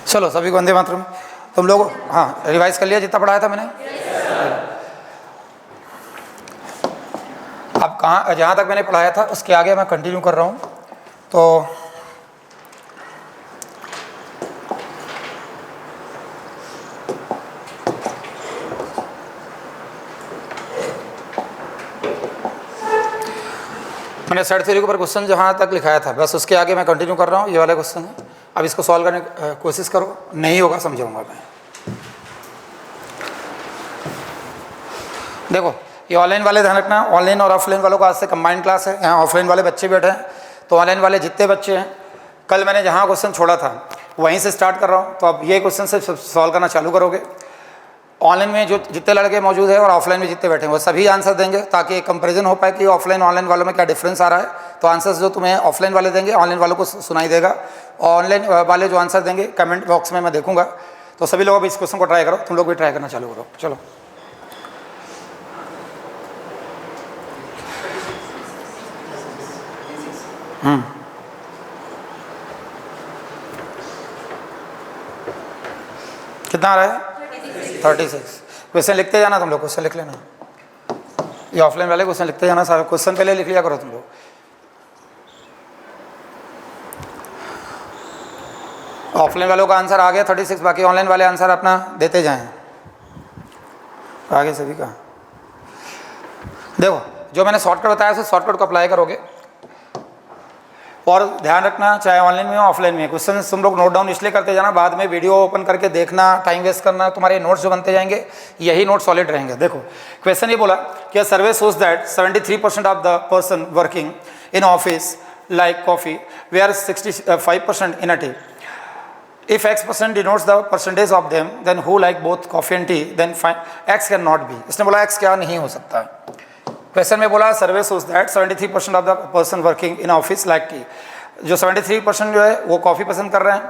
चलो सभी को वंदे मातरम। तुम लोग हाँ रिवाइज कर लिया जितना पढ़ाया था मैंने? अब कहाँ जहाँ तक मैंने पढ़ाया था उसके आगे मैं कंटिन्यू कर रहा हूँ। तो मैंने सेट थ्योरी के ऊपर क्वेश्चन जहाँ तक लिखाया था बस उसके आगे मैं कंटिन्यू कर रहा हूँ। ये वाला क्वेश्चन है, अब इसको सॉल्व करने की कोशिश करो, नहीं होगा समझाऊंगा मैं। देखो ये ऑनलाइन वाले ध्यान रखना, ऑनलाइन और ऑफलाइन वालों का आज से कंबाइंड क्लास है। यहाँ ऑफलाइन वाले बच्चे बैठे हैं, तो ऑनलाइन वाले जितने बच्चे हैं कल मैंने जहाँ क्वेश्चन छोड़ा था वहीं से स्टार्ट कर रहा हूँ। तो अब ये क्वेश्चन से सॉल्व करना चालू करोगे। ऑनलाइन में जो जितने लड़के मौजूद हैं और ऑफलाइन में जितने बैठे हैं वो सभी आंसर देंगे, ताकि एक कंपैरिजन हो पाए कि ऑफलाइन ऑनलाइन वालों में क्या डिफरेंस आ रहा है। तो आंसर्स जो तुम्हें ऑफलाइन वाले देंगे ऑनलाइन वालों को सुनाई देगा, ऑनलाइन वाले जो आंसर देंगे कमेंट बॉक्स में मैं देखूंगा। तो सभी लोग अब इस क्वेश्चन को ट्राई करो, तुम लोग भी ट्राई करना चालू करो। चलो कितना आ रहा है? 36। क्वेश्चन लिखते जाना तुम लोग, क्वेश्चन लिख लेना। ये ऑफलाइन वाले क्वेश्चन लिखते जाना, सारा क्वेश्चन पहले लिख लिया करो तुम लोग। ऑफलाइन वालों का आंसर आ गया 36, बाकी ऑनलाइन वाले आंसर अपना देते जाएं आगे सभी का। देखो जो मैंने शॉर्टकट बताया उस शॉर्टकट को अप्लाई करोगे। और ध्यान रखना चाहे ऑनलाइन में हो ऑफलाइन में, क्वेश्चन तुम लोग नोट डाउन इसलिए करते जाना, बाद में वीडियो ओपन करके देखना, टाइम वेस्ट करना, तुम्हारे नोट्स जो बनते जाएंगे यही नोट सॉलिड रहेंगे। देखो क्वेश्चन ये बोला कि survey shows that 73% of the person working in office like coffee where 65% in a tea. If X% denotes the percentage of them, then who like both coffee and tea, then X cannot be। इसने बोला X क्या नहीं हो सकता। Question में बोला survey shows that 73% of the person working in office like tea. जो 73% जो है वो कॉफ़ी पसंद कर रहे हैं,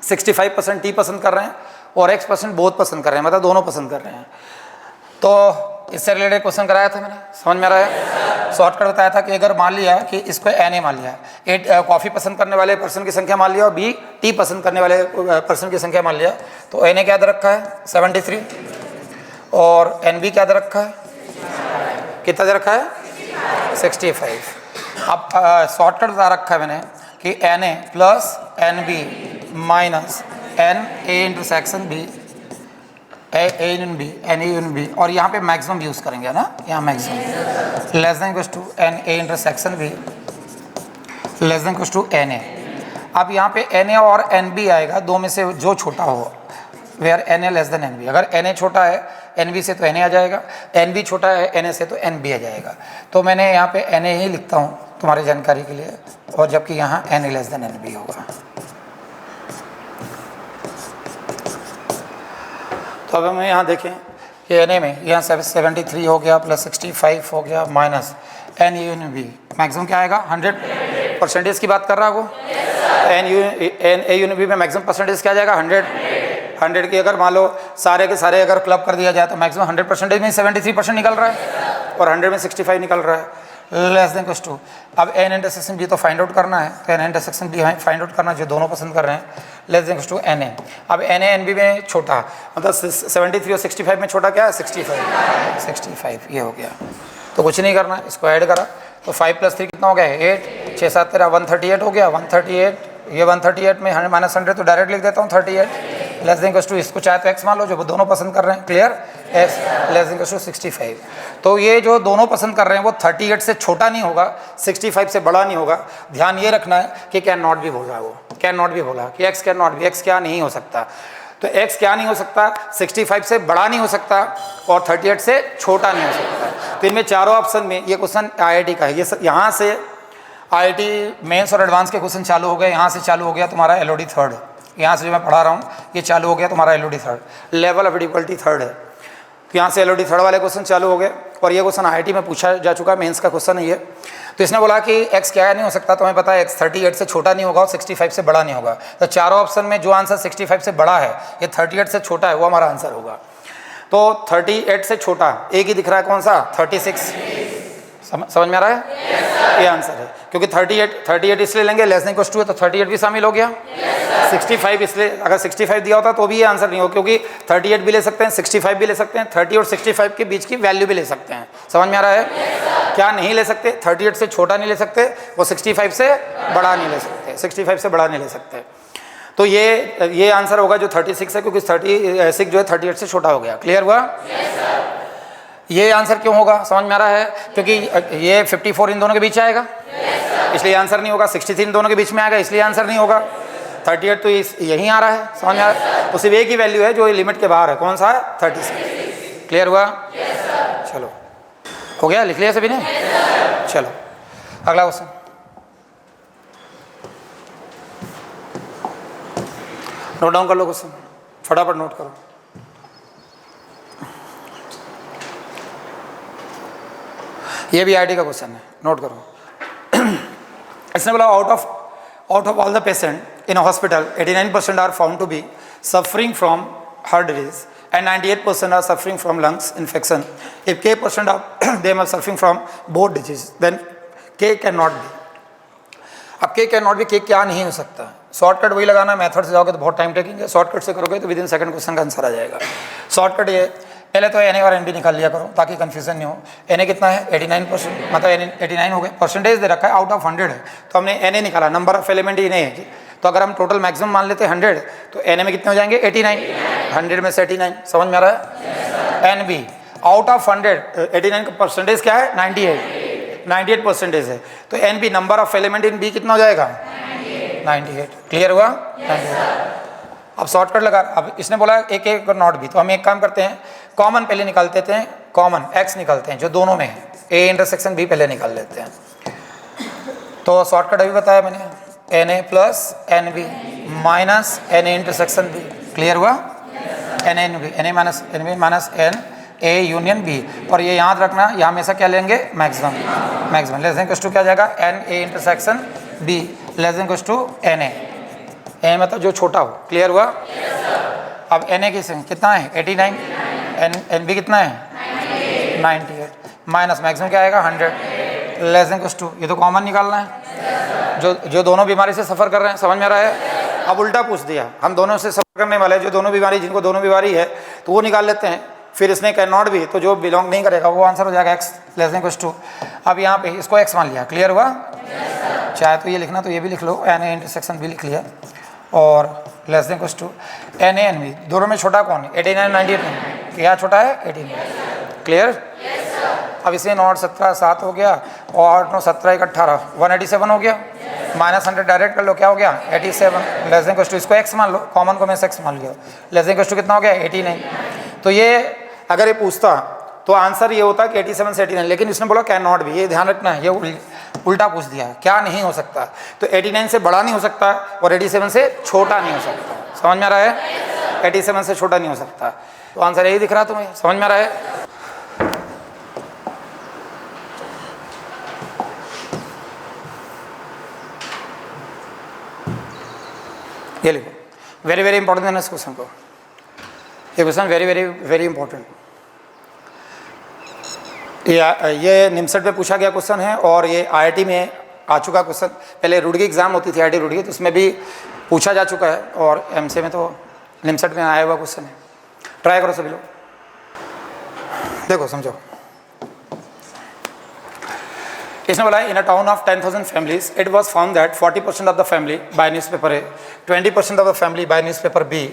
65% टी पसंद कर रहे हैं और X% बोथ पसंद कर रहे हैं, मतलब दोनों पसंद कर रहे हैं। तो इससे रिलेटेड क्वेश्चन कराया था मैंने, समझ में आ रहा है? शॉर्टकट बताया था कि अगर मान लिया कि इसको NA मान लिया, A कॉफ़ी पसंद करने वाले पर्सन की संख्या मान लिया और B टी पसंद करने वाले पर्सन की संख्या मान लिया, तो NA क्या दे रखा है 73 और NB क्या दे रखा है, कितना दे रखा है 65। अब शॉर्टकट बता रखा है मैंने कि NA plus NB minus NA intersection B A in B N in B, और यहाँ पे मैक्सिमम यूज़ करेंगे ना, यहाँ maximum less than equals to N A intersection B less than equals to N A. अब यहाँ पे एन ए और एन बी आएगा, दो में से जो छोटा हो, where N A less than N B. अगर एन ए छोटा है एन बी से तो एन ए आ जाएगा, एन बी छोटा है एन ए से तो एन बी आ जाएगा। तो मैंने यहाँ पे एन ए ही लिखता हूँ तुम्हारी जानकारी के लिए, और जबकि यहाँ N A less than N B होगा। तो अब हम यहाँ देखें कि एन ए में यहाँ 73 हो गया प्लस 65 हो गया minus N U N B, maximum क्या आएगा 100% की बात कर रहा है वो। एन ए यून बी में मैक्सिमम परसेंटेज क्या जाएगा 100 की। अगर मान लो सारे के सारे अगर क्लब कर दिया जाए तो मैक्सिमम 100% में 73% निकल रहा है और 100 में 65 निकल रहा है, लेस देन इक्वल्स टू। अब एन इंटरसेक्शन बी तो फाइंड आउट करना है, तो N intersection B find out करना जो दोनों पसंद कर रहे हैं, less than equals to N A. अब एन ए एन बी में छोटा, मतलब 73 और 65 में छोटा क्या है 65 ये हो गया। तो कुछ नहीं करना, इसको ऐड करा तो 5 + 3 कितना हो गया 8, 6 7 13 138 हो गया। 138 ये 138 में 100 - 100 तो डायरेक्ट लिख देता हूँ 38 लेस देन इक्वल्स टू, इसको चाहे तो x मान लो जो दोनों पसंद कर रहे हैं, clear, x less than equals to 65। तो ये जो दोनों पसंद कर रहे हैं वो 38 से छोटा नहीं होगा, 65 से बड़ा नहीं होगा। ध्यान ये रखना है कि कैन नॉट भी बोल रहा है वो, कैन नॉट भी बोला कि x कैन नॉट भी, x क्या नहीं हो सकता। तो x क्या नहीं हो सकता, 65 से बड़ा नहीं हो सकता और 38 से छोटा नहीं हो सकता। तो इनमें चारों ऑप्शन में ये क्वेश्चन IIT का है। ये यहाँ से IIT मेंस और एडवांस के क्वेश्चन चालू हो गए। यहाँ से चालू हो गया तुम्हारा LOD 3rd, यहाँ से जो मैं पढ़ा रहा हूँ ये चालू हो गया तुम्हारा LOD 3rd, level of difficulty 3rd है। तो यहाँ से LOD 3rd वाले क्वेश्चन चालू हो गए और ये क्वेश्चन IIT में पूछा जा चुका है, मेंस का क्वेश्चन है ये। तो इसने बोला कि x क्या नहीं हो सकता, तो हमें पता है x 38 से छोटा नहीं होगा और 65 से बड़ा नहीं होगा। तो चारों ऑप्शन में जो आंसर 65 से बड़ा है, ये 38 से छोटा है, वो हमारा आंसर होगा। तो 38 से छोटा एक ही दिख रहा है, कौन सा 36, समझ में आ रहा है? ये आंसर है। क्योंकि 38 इसलिए लेंगे लेस देन इक्वल टू है, तो 38 भी शामिल हो गया। 65 इसलिए, अगर 65 दिया होता तो भी ये आंसर नहीं हो, क्योंकि 38 भी ले सकते हैं, 65 भी ले सकते हैं, 30 और 65 के बीच की वैल्यू भी ले सकते हैं। समझ में आ रहा है? क्या नहीं ले सकते? 38 से छोटा नहीं ले सकते, वो 65 से बड़ा नहीं ले सकते, 65 से बड़ा नहीं ले सकते। तो ये आंसर होगा जो 36 है, क्योंकि 36 जो है 38 से छोटा हो गया। क्लियर हुआ? ये आंसर क्यों होगा? समझ में आ रहा है? क्योंकि ये 54 इन दोनों के बीच आएगा, इसलिए आंसर नहीं होगा। 63 इन दोनों के बीच में आएगा, इसलिए आंसर नहीं होगा। 38 तो यहीं आ रहा है। समझ में आ रहा है? तो सिर्फ एक ही वैल्यू है जो लिमिट के बाहर है, कौन सा है? 36। क्लियर हुआ? चलो हो गया, लिख लिया सभी ने? चलो अगला क्वेश्चन। नोट डाउन कर लो क्वेश्चन, फटाफट नोट करो। ये भी आईटी का क्वेश्चन है, नोट करो। इसने बोला out of all the patient in a hospital 89% are found to be suffering from heart disease and 98% are suffering from lungs infection. If K% of them are suffering from both disease, then K cannot be. अब K cannot be, K क्या नहीं हो सकता? Shortcut वही लगाना, method से जाओगे तो बहुत टाइम टेकिंग है, शॉर्टकट से करोगे तो विद इन सेकंड क्वेश्चन का आंसर आ जाएगा। शॉर्टकट ये, पहले तो NA और NB निकाल लिया करो ताकि कंफ्यूजन नहीं हो। NA कितना है? 89%, मतलब 89 हो गए। परसेंटेज दे रखा है आउट ऑफ 100 है, तो हमने NA निकाला, नंबर ऑफ एलिमेंट ही नहीं है। तो अगर हम टोटल मैक्सिमम मान लेते हैं 100, तो NA में कितने हो जाएंगे? 89, 100 में से 89। समझ में आ रहा है? NB आउट ऑफ 100, 89 का परसेंटेज क्या है? 98 परसेंटेज है, तो NB number of element in B कितना हो जाएगा? 98। क्लियर हुआ? 98। अब शॉर्टकट लगा, अब इसने बोला एक और नॉट B, तो हम एक काम करते हैं, कॉमन पहले निकाल देते हैं, कॉमन X निकालते हैं जो दोनों में है, A इंटरसेक्शन B पहले निकाल लेते हैं। तो शॉर्टकट अभी बताया मैंने, NA plus NB minus NA intersection B। Clear हुआ? NA minus NB minus NA union B। और ये याद रखना, यहाँ हमेशा क्या लेंगे? Maximum less than equal to क्या जाएगा? NA intersection B less than equal to NA। A मतलब जो छोटा हो। क्लियर हुआ? अब NA कितना है? 89, NB कितना है? 98 माइनस मैक्सिमम क्या आएगा? 100 लेस देन इक्वल टू, ये तो कॉमन निकालना है, जो दोनों बीमारी से सफ़र कर रहे हैं। समझ में आ रहा है? अब उल्टा पूछ दिया, हम दोनों से सफ़र करने वाले हैं, जो दोनों बीमारी, जिनको दोनों बीमारी है तो वो निकाल लेते हैं। फिर इसने कैन नॉट भी, तो जो बिलोंग नहीं करेगा वो आंसर हो जाएगा X less than equal to. अब यहाँ पे इसको X मान लिया। क्लियर हुआ? चाहे तो ये लिखना तो ये भी लिख लो, NA इंटरसेक्शन भी लिख लिया, और less than equal to NA NB, दोनों में छोटा कौन है? 89 98 में, क्या छोटा है? 89। क्लियर? अब इसे 9 17 7 हो गया, और 8 9 17 1 18 187 हो गया, माइनस 100 डायरेक्ट कर लो, क्या हो गया? 87 लेस देन इक्वल टू, इसको X मान लो, कॉमन को मैं X मान लिया, लेस देन इक्वल टू कितना हो गया? 89। तो ये अगर ये पूछता तो आंसर ये होता कि 87 से 89, लेकिन इसने बोला कैन नॉट भी। ये ध्यान रखना है, ये उल्टा पूछ दिया, क्या नहीं हो सकता? तो 89 से बड़ा नहीं हो सकता और 87 से छोटा नहीं हो सकता। समझ में आ रहा है? 87 से छोटा नहीं हो सकता, तो आंसर यही दिख रहा तुम्हें। समझ में आ रहा है? ये लिखो, वेरी वेरी इंपॉर्टेंट है इस क्वेश्चन को, ये question very very very important. ये निमसेट में पूछा गया क्वेश्चन है, और ये IIT में आ चुका क्वेश्चन। पहले रुड़की एग्जाम होती थी, IIT रुड़की, तो उसमें भी पूछा जा चुका है, और MCA में तो निमसेट में आया हुआ क्वेश्चन है। ट्राई करो सभी लोग, देखो समझो। इसने बोला in a town of 10,000 families it was found that 40% of the family by newspaper A, 20% of the family by newspaper B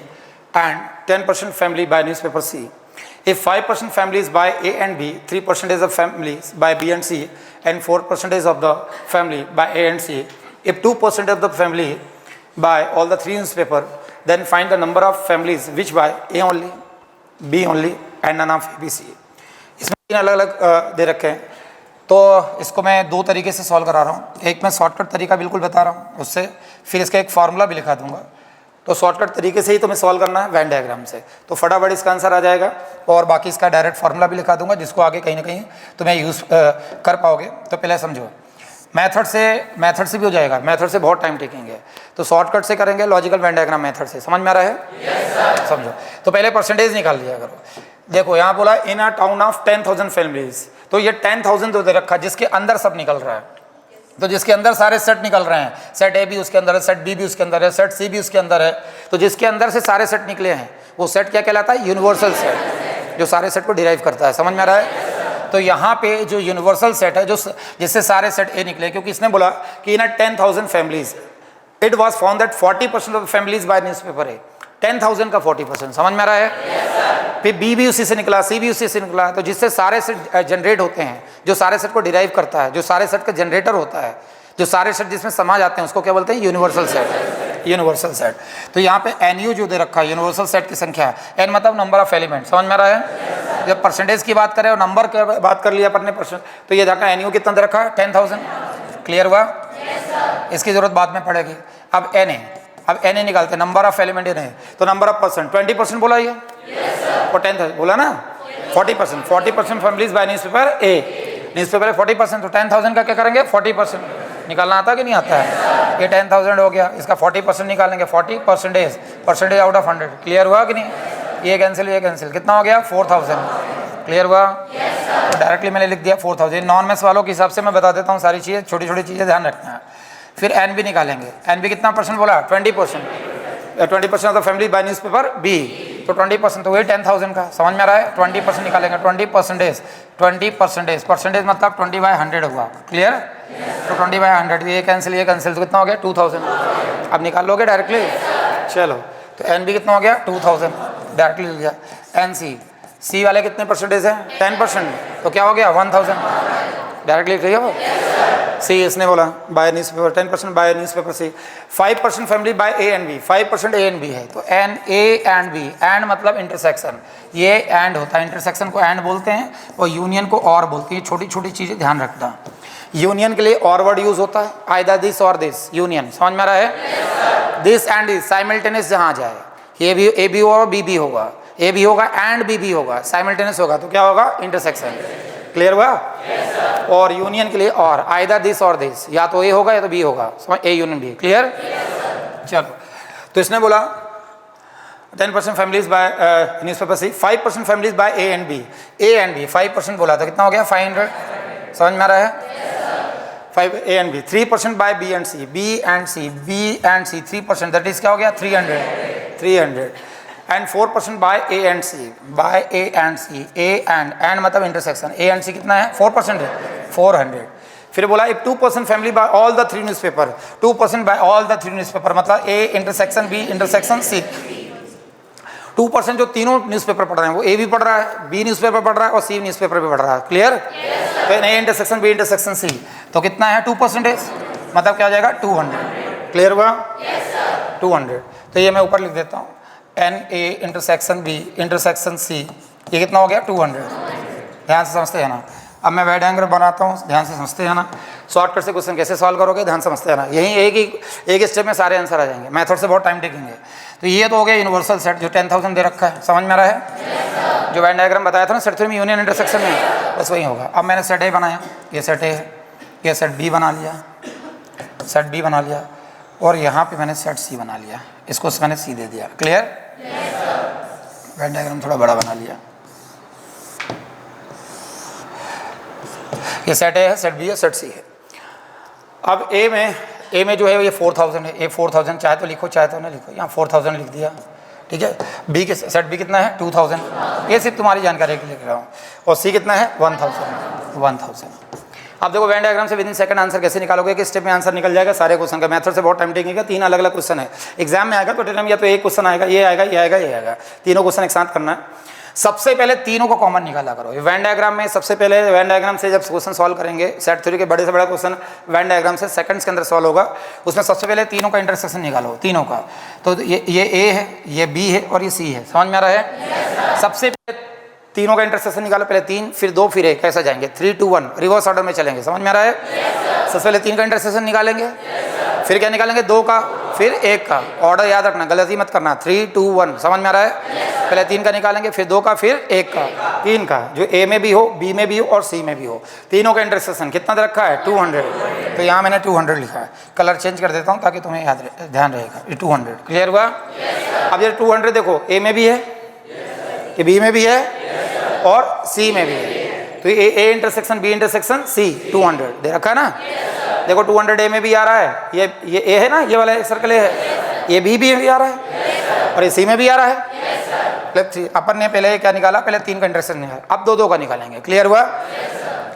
and 10% family by newspaper C. If 5% families buy A and B, 3% of families buy B and C, and 4% of the family buy A and C. If 2% of the family buy all the 3 newspaper, then find the number of families which buy A only, B only, and none of A, B, C. इसमें 3 अलग अलग दे रखे हैं, तो इसको मैं 2 तरीके से सॉल्व करा रहा हूँ। एक मैं शॉर्टकट तरीका बिल्कुल बता रहा हूँ उससे, फिर इसका एक फार्मूला भी लिखा दूंगा। तो शॉर्टकट तरीके से ही तुम्हें सॉल्व करना है, वेन डायग्राम से, तो फटाफट इसका आंसर आ जाएगा। और बाकी इसका डायरेक्ट फार्मूला भी लिखा दूंगा, जिसको आगे कहीं ना कहीं तुम्हें यूज़ कर पाओगे। तो पहले समझो, मेथड से भी हो जाएगा, मेथड से बहुत टाइम टेकिंग है, तो शॉर्टकट से करेंगे, लॉजिकल वेन डायग्राम मेथड से। समझ में आ रहा है? yes, समझो। तो पहले परसेंटेज निकाल लिया करो। देखो यहाँ बोला in a town of 10,000 families, तो ये 10,000 तो दे रखा जिसके अंदर सब निकल रहा है, तो जिसके अंदर सारे सेट निकल रहे हैं, सेट ए भी उसके अंदर है, सेट बी भी उसके अंदर है, सेट सी भी उसके अंदर है, तो जिसके अंदर से सारे सेट निकले हैं वो सेट क्या कहलाता है? यूनिवर्सल सेट, जो सारे सेट को डिराइव करता है। समझ में आ रहा है? तो यहाँ पे जो यूनिवर्सल सेट है, जो जिससे सारे सेट ए निकले, क्योंकि इसने बोला कि in 10,000 families it was found that 40% of families by newspaper A. 10,000 का 40%, समझ में आ रहा है? फिर बी भी उसी से निकला, सी भी उसी से निकला, तो जिससे सारे सेट जनरेट होते हैं, जो सारे सेट को डिराइव करता है, जो सारे सेट का जनरेटर होता है, जो सारे सेट जिसमें समा जाते हैं, उसको क्या बोलते हैं? Universal set. Universal set. तो यहाँ पे NU जो दे रखा है, यूनिवर्सल सेट की संख्या, n मतलब नंबर ऑफ एलिमेंट। समझ में आ रहा है? जब परसेंटेज की बात करें और नंबर की बात कर लिया अपने परसेंट, तो ये देखा NU कितना दे रखा है? 10,000। क्लियर हुआ? इसकी जरूरत बाद में पड़ेगी। अब NA, अब NA निकालते, नंबर ऑफ एलिमेंट NA, तो नंबर ऑफ पर्सन 20% बोला ये, और 10,000 बोला ना, 40% families by newspaper A, newspaper 40%, तो 10,000 का क्या करेंगे? 40% निकालना आता कि नहीं आता है? ये 10,000 हो गया, इसका 40% निकालेंगे, 40% परसेंटेज आउट ऑफ 100। क्लियर हुआ कि नहीं? ये कैंसिल, कितना हो गया? 4,000। क्लियर हुआ? तो डायरेक्टली मैंने लिख दिया 4,000। नॉन मैथ्स वालों के हिसाब से मैं बता देता हूँ सारी चीज़ें, छोटी छोटी चीज़ें ध्यान रखना है। फिर NB निकालेंगे, NB कितना परसेंट बोला? 20%। 20% of the family by newspaper B, तो 20% तो वही 10,000 का। समझ में आ रहा है? 20% निकालेंगे, 20%, परसेंटेज मतलब 20/100 हुआ। क्लियर? तो 20/100, ये कैंसिल, तो कितना हो गया? 2,000। अब निकाल लोगे डायरेक्टली? चलो, तो NB कितना हो गया? 2,000, डायरेक्टली लिख गया। NC, सी वाले कितने परसेंटेज है? 10%, तो क्या हो गया? 1,000, डायरेक्टली लिख रही हो? सी इसने बोला by newspaper 10% by newspaper C. 5% family by A and B, 5% A and B है, तो N A and B, and मतलब इंटरसेक्शन, ये एंड होता है, इंटरसेक्शन को एंड बोलते हैं और यूनियन को और बोलते हैं। छोटी छोटी चीज़ें ध्यान रखना। यूनियन के लिए और वर्ड यूज होता है, आइदर दिस और दिस, यूनियन। समझ में आ रहा है? दिस एंड दिस साइमल्टेनियस जहाँ जाए, ये भी ए भी होगा, बी भी होगा, ए भी होगा एंड बी भी होगा, साइमल्टेनियस होगा, तो क्या होगा? इंटरसेक्शन। क्लियर हुआ? और यूनियन के लिए और, आइदर दिस और दिस, या तो ए होगा या तो बी होगा, समझ? A union B. क्लियर? चलो, तो इसने बोला 10% families by newspaper C, 5% families by A and B. A and B 5% बोला, तो कितना हो गया? 500। समझ में आ रहा है? 5 A and B. 3% by B and C, B and C, B and C 3%, that is क्या हो गया? 300। And 4% by A and C, by A and C, A and मतलब इंटरसेक्शन, ए एंड सी कितना है? 4% है, 400। फिर बोला if 2% family by all the 3 newspaper, 2% by all the 3 newspaper मतलब A intersection B intersection C. 2% जो तीनों न्यूज़पेपर पढ़ रहे हैं, वो ए भी पढ़ रहा है, बी न्यूज़पेपर पढ़ रहा है और सी न्यूज़पेपर भी पढ़ रहा है। क्लियर? तो A intersection B intersection C, तो कितना है? 2%, मतलब क्या हो जाएगा? 200। क्लियर हुआ? 200। तो ये मैं ऊपर लिख देता हूँ, N A intersection B intersection C, ये कितना हो गया? 200। ध्यान से समझते हैं ना? अब मैं वेड एंगल बनाता हूँ, ध्यान से समझते हैं ना? शॉर्टकट से क्वेश्चन कैसे सॉल्व करोगे, ध्यान समझते हैं ना? यही एक स्टेप में सारे आंसर आ जाएंगे, मेथड से बहुत टाइम टेकेंगे। तो ये तो हो गया यूनिवर्सल सेट जो 10,000 दे रखा है। समझ में आ रहा है? जो वेन डायग्राम बताया था ना सेट थ्योरी में, यूनियन इंटरसेक्शन में, बस वही होगा। अब मैंने सेट ए बनाया, ये सेट ए है, ये सेट बी बना लिया, सेट बी बना लिया, और यहाँ पे मैंने सेट सी बना लिया, इसको मैंने सी दे दिया। क्लियर? वेन डायग्राम थोड़ा बड़ा बना लिया। ये सेट ए है, सेट बी है, सेट सी है। अब ए में जो है ये 4,000 है, ए 4,000, चाहे तो लिखो चाहे तो ना लिखो, यहाँ 4,000 लिख दिया। ठीक है? बी के सेट बी कितना है? 2,000, ये सिर्फ तुम्हारी जानकारी के लिए लिख रहा हूँ। और सी कितना है? 1,000। अब देखो वेन डायग्राम से विद इन सेकंड आंसर कैसे निकालोगे, कि स्टेप में आंसर निकल जाएगा सारे क्वेश्चन का। मेथड से बहुत टाइम टेकिंग है, 3 अलग अलग क्वेश्चन है। एग्जाम में आएगा तो टेलम या तो एक क्वेश्चन आएगा, ये आएगा, ये आएगा, ये आएगा, तीनों क्वेश्चन एक साथ करना है। सबसे पहले तीनों को कॉमन निकाला करो। वेन डायग्राम में सबसे पहले वेन डायग्राम से जब क्वेश्चन सॉल्व करेंगे, सेट थ्योरी के बड़े से बड़ा क्वेश्चन वेन डायग्राम से सेकंड्स के अंदर सॉल्व होगा, उसमें सबसे पहले तीनों का इंटरसेक्शन निकालो, तीनों का। तो ये ए है, ये बी है और ये सी है। समझ में आ रहा है? सबसे पहले तीनों का इंटरसेक्शन निकालो, पहले 3 फिर 2 फिर 1, कैसा जाएंगे? 3 2 1 रिवर्स ऑर्डर में चलेंगे। समझ में आ रहा है? सबसे पहले 3 का इंटरसेक्शन निकालेंगे, फिर क्या निकालेंगे? 2 का, फिर 1 का। ऑर्डर याद रखना, गलती मत करना। 3 2 1। समझ में आ रहा है? पहले 3 का निकालेंगे, फिर 2 का, फिर 1 का। 3 का जो ए में भी हो, बी में भी हो और सी में भी हो, तीनों का इंटरसेक्शन कितना रखा है? 200। तो यहाँ मैंने 200 लिखा है। कलर चेंज कर देता हूँ ताकि तुम्हें याद ध्यान रहेगा। ये 200। क्लियर हुआ? अब ये 200 देखो, ए में भी है, ये बी में भी है और सी में भी है। तो A intersection B intersection C 200 दे रखा है ना। देखो 200 ए में भी आ रहा है, ये ए है ना, ये वाला सर्कल ए है, ये बी भी आ रहा है और ये सी में भी आ रहा है। अपन ने पहले क्या निकाला, पहले 3 का इंटरसेक्शन निकाला, अब 2 का निकालेंगे। क्लियर हुआ?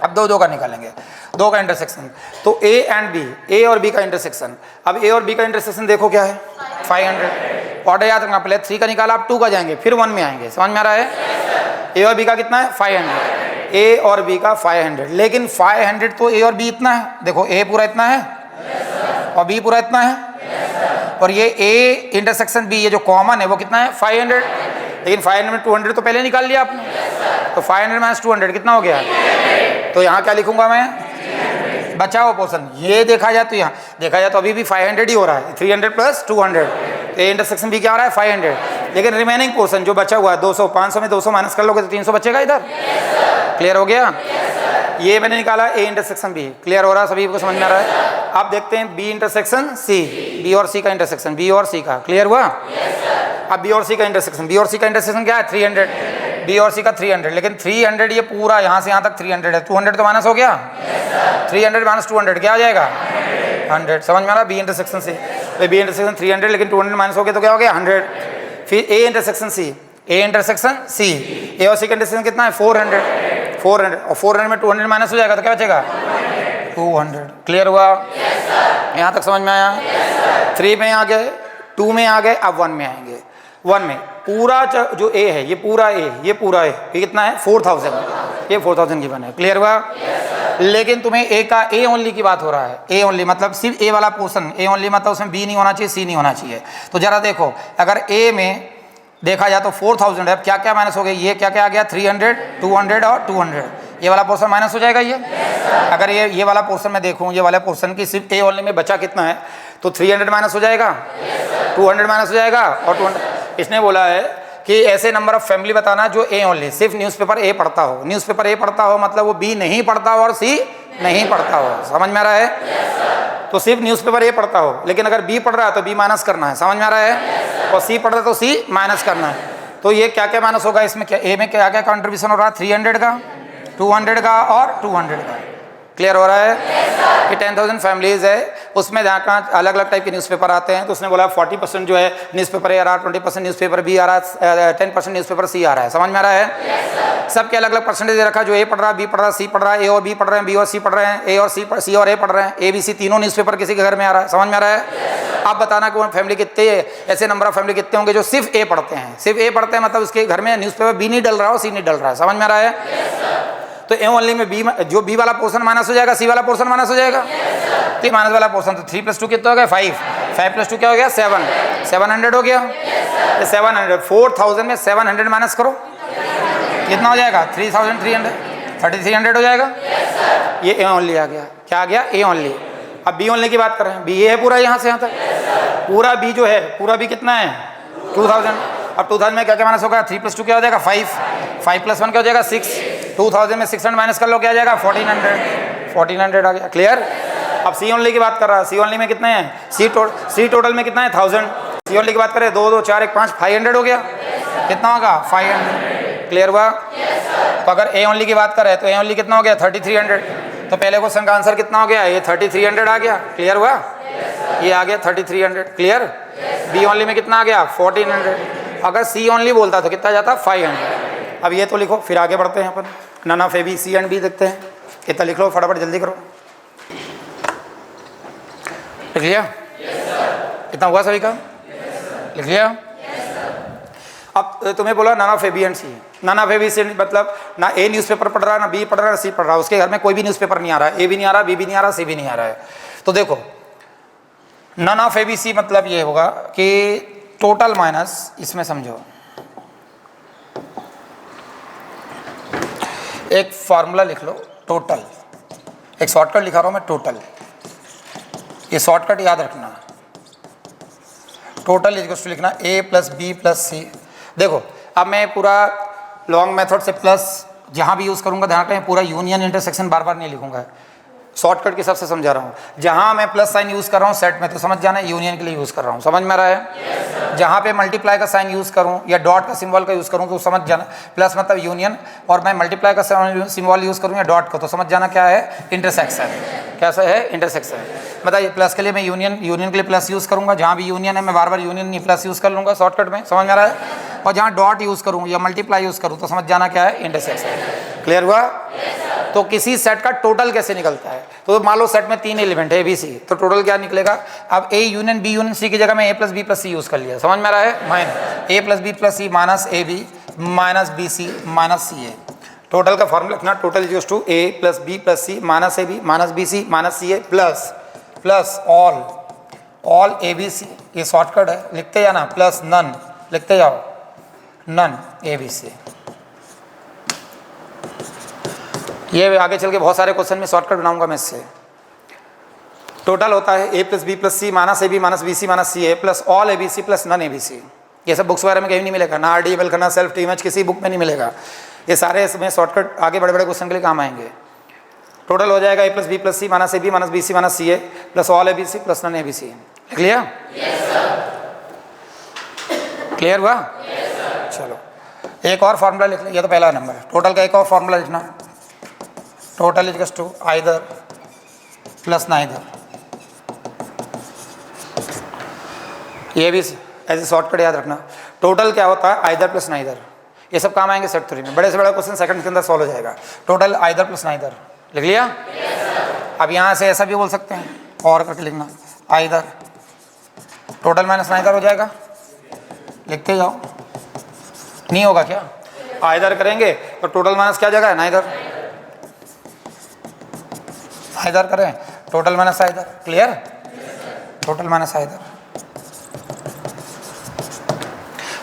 अब 2 का निकालेंगे, 2 का इंटरसेक्शन। तो ए एंड बी, ए और बी का इंटरसेक्शन। अब ए और बी का इंटरसेक्शन देखो क्या है, 500। ऑर्डर याद रखना, पहले 3 का निकाला, अब 2 का जाएंगे, फिर 1 में आएंगे। समझ में आ रहा है? ए और बी का कितना है, 500। ए और बी का 500, लेकिन 500 तो ए और बी इतना है। देखो ए पूरा इतना है और बी पूरा इतना है, और ये ए इंटरसेक्शन बी, ये जो कॉमन है वो कितना है, 500। लेकिन 500 में 200 तो पहले निकाल लिया आपने, तो 500 माइनस 200 कितना हो गया? तो यहाँ क्या लिखूंगा मैं, बचा हुआ पोर्शन। ये देखा जाए तो यहाँ देखा जाए तो अभी भी 500 ही हो रहा है, 300 प्लस 200। तो ए इंटरसेक्शन बी क्या हो रहा है, 500। लेकिन रिमेनिंग पोर्शन जो बचा हुआ है 200, 500 में 200 माइनस कर लोगे तो 300 बचेगा इधर। क्लियर हो गया? ये मैंने निकाला ए इंटरसेक्शन बी। क्लियर हो रहा है? सभी को समझ में आ रहा है? अब देखते हैं बी इंटरसेक्शन सी, बी और सी का इंटरसेक्शन, बी और सी का। क्लियर हुआ? अब बी और सी का इंटरसेक्शन, बी और सी का इंटरसेक्शन क्या है, 300। बी और सी का 300, लेकिन 300 ये पूरा यहाँ से यहाँ तक 300 है, 200 तो माइनस हो गया। 300 माइनस 200 क्या आ जाएगा, 100। समझ में आ रहा? B intersection C, B intersection 300, लेकिन 200 माइनस हो गया तो क्या हो गया, 100। फिर A intersection C, A intersection C, ए और सी का इंटरसेक्शन कितना है, 400। 400 और 400 में 200 माइनस हो जाएगा तो क्या बचेगा, 200। क्लियर हुआ? यहाँ तक समझ में आया? 3 में आ गए, 2 में आ गए, अब 1 में आएंगे। 1 में पूरा जो ए है, ये पूरा ए, ये पूरा ए, ये कितना है, 4000। ये 4000 गिवन है। क्लियर हुआ? लेकिन तुम्हें ए का ए ओनली की बात हो रहा है। ए ओनली मतलब सिर्फ ए वाला पोर्शन, ए ओनली मतलब उसमें बी नहीं होना चाहिए, सी नहीं होना चाहिए। तो जरा देखो, अगर ए में देखा जाए तो 4000 है, क्या क्या माइनस हो गया, ये क्या क्या आ गया, 300, 200 और 200। ये वाला पोर्शन माइनस हो जाएगा। ये अगर ये वाला पोर्शन में देखूँ, ये वाले पोर्शन की सिर्फ ए ओनली में बचा कितना है, तो 300 माइनस हो जाएगा, 200 माइनस हो जाएगा और 200। इसने बोला है कि ऐसे नंबर ऑफ फैमिली बताना जो ए ओनली, सिर्फ न्यूज़पेपर ए पढ़ता हो। न्यूज़पेपर ए पढ़ता हो मतलब वो बी नहीं पढ़ता हो और सी नहीं पढ़ता हो। समझ में आ रहा है? तो सिर्फ न्यूज़पेपर ए पढ़ता हो, लेकिन अगर बी पढ़ रहा है तो बी माइनस करना है। समझ में आ रहा है? और सी पढ़ रहा है तो सी माइनस करना है। तो ये क्या क्या माइनस होगा इसमें, क्या ए में क्या क्या कंट्रीब्यूशन हो रहा है, 300 का, 200 का और 200 का। क्लियर हो रहा है? कि 10,000 फैमिलीज है, उसमें जहाँ कहाँ अलग अलग टाइप के न्यूज़पेपर आते हैं। तो उसने बोला 40% जो है न्यूज़पेपर ए आ रहा है, 20% न्यूज़पेपर बी आ रहा है, 10% न्यूज़पेपर सी आ रहा है। समझ में आ रहा है? सबके अलग अलग परसेंटेज दे रखा है, जो ए पढ़ रहा है, बी पढ़ रहा है, सी पढ़ रहा है, ए और बी पढ़ रहे हैं, बी और सी पढ़ रहे हैं, ए और सी और ए पढ़ रहे हैं, ए बी सी तीनों न्यूज़पेपर किसी के घर में आ रहा है। समझ में आ रहा है? आप बताना कि फैमिली कितने, ऐसे नंबर ऑफ फैमिली कितने होंगे जो सिर्फ ए पढ़ते हैं। सिर्फ ए पढ़ते हैं मतलब उसके घर में न्यूज़पेपर बी नहीं डल रहा हो, सी नहीं डल रहा है। समझ में आ रहा है? तो ए ओनली में बी, जो बी वाला पोर्शन माइनस हो जाएगा, सी वाला पोर्शन माइनस हो जाएगा। तो माइनस वाला पोर्शन, तो 3 + 2 कितना हो गया, 5, 5 + 2 क्या हो गया, 7, 700 हो गया। 700, 4000 में 700 माइनस करो, कितना हो जाएगा, 3300, 3300 हो जाएगा। ये ए ओनली आ गया। क्या आ गया, ए ओनली। अब बी ओनली की बात कर रहे हैं, बी ए है पूरा यहाँ से यहाँ तक, पूरा बी जो है, पूरा बी कितना है, 2000। अब 2000 में क्या क्या माइनस होगा, 3 + 2 क्या हो जाएगा, 5, 5 + 1 क्या हो जाएगा, 6, 2000 में 600 माइनस कर लो, क्या आ जाएगा, 1400 आ गया। क्लियर? अब सी ओनली की बात कर रहा है, सी ओनली में कितने हैं, सी टोटल में कितना है, 1000। सी ओनली की बात करें, 2 2 4 1 5, 500 हो गया। कितना होगा, 500। क्लियर हुआ? तो अगर ए ओनली की बात करें तो ए ओनली कितना हो गया, 3300। तो पहले क्वेश्चन का आंसर कितना हो गया, ये 3300 आ गया। क्लियर हुआ? ये आ गया 3300। क्लियर? बी ओनली में कितना आ गया, 1400। अगर सी ओनली बोलता तो कितना जाता, 500। अब ये तो लिखो, फिर आगे बढ़ते हैं अपन। None of A B C and B देखते हैं। इतना लिख लो, फटाफट जल्दी करो। लिख लिया? कितना हुआ सभी का? लिख लिया? अब तुम्हें बोला none of A B and C. None of A B C मतलब ना ए न्यूज़पेपर पढ़ रहा है, ना बी पढ़ रहा है, ना सी पढ़ रहा है। उसके घर में कोई भी न्यूज़पेपर नहीं आ रहा है, ए भी नहीं आ रहा, बी भी नहीं आ रहा, सी भी नहीं आ रहा है। तो देखो, none of A B C मतलब ये होगा कि टोटल माइनस, इसमें समझो एक फार्मूला लिख लो, टोटल। एक शॉर्टकट लिखा रहा हूँ मैं, टोटल। ये शॉर्टकट याद रखना, टोटल इज टू लिखना a + b + c। देखो, अब मैं पूरा लॉन्ग मेथड से प्लस जहाँ भी यूज़ करूँगा ध्यान रखें, पूरा यूनियन इंटरसेक्शन बार बार नहीं लिखूँगा। शॉर्टकट के हिसाब से समझा रहा हूँ। जहाँ मैं प्लस साइन यूज़ कर रहा हूँ सेट में तो समझ जाना यूनियन के लिए यूज़ कर रहा हूँ, समझ में आ रहा है। जहाँ पे मल्टीप्लाई का साइन यूज़ करूँ या डॉट का सिंबल का यूज़ करूँ तो समझ जाना प्लस मतलब यूनियन, और मैं मल्टीप्लाई का सिंबल यूज़ करूँ या डॉट का तो समझ जाना क्या है, इंटरसेक्शन। कैसा है, इंटरसेक्शन। बताइए प्लस के लिए मैं यूनियन के लिए प्लस यूज़ करूँगा, जहाँ भी यूनियन है मैं बार बार यूनियन नहीं प्लस यूज़ कर लूँगा शॉर्टकट में, समझ में आ रहा है। और जहाँ डॉट यूज़ करूँ या मल्टीप्लाई यूज़ करूँ तो समझ जाना क्या है, इंटरसेक्शन। क्लियर हुआ। तो किसी सेट का टोटल कैसे निकलता है, तो मान लो सेट में 3 एलिमेंट है ABC, तो टोटल क्या निकलेगा। अब A union B union C की जगह में A plus B plus C use कर लिया, समझ में आ रहा है। Minus A plus B plus C minus AB minus BC minus CA। Total का फॉर्मूला लिखना, total is to A plus B plus C minus AB minus BC minus CA plus all ABC। ये shortcut है, लिखते जाना, plus none लिखते जाओ, none ABC। ये आगे चल के बहुत सारे क्वेश्चन में शॉर्टकट बनाऊंगा मैं इससे। टोटल होता है A plus B plus C minus AB minus BC minus CA plus all ABC plus none ABC। ये सब बुक्स वगैरह में कहीं नहीं मिलेगा, ना RDBL करना सेल्फ इमेज किसी बुक में नहीं मिलेगा। ये सारे इसमें शॉर्टकट आगे बड़े बड़े क्वेश्चन के लिए काम आएंगे। टोटल हो जाएगा A plus B plus C minus AB minus BC minus CA plus all ABC plus none ABC। लिख लिया? क्लियर हुआ? चलो एक और फॉर्मूला लिख लिया, ये तो पहला नंबर है। टोटल का एक और फॉर्मूला लिखना, total is to either plus neither. ये भी ऐसे शॉर्टकट याद रखना, टोटल क्या होता है, आइदर प्लस नाइदर। ये सब काम आएंगे सेट 3 में, बड़े से बड़ा क्वेश्चन सेकंड के अंदर सॉल्व हो जाएगा। टोटल आइदर प्लस नाइदर, लिख लिया? अब यहाँ से ऐसा भी बोल सकते हैं और करके लिखना, आइदर टोटल माइनस नाइदर हो जाएगा, लिखते जाओ। नहीं होगा क्या, आइदर करेंगे तो टोटल माइनस क्या जगह है, नाइदर। आइदर करें total minus either, clear. Total minus either,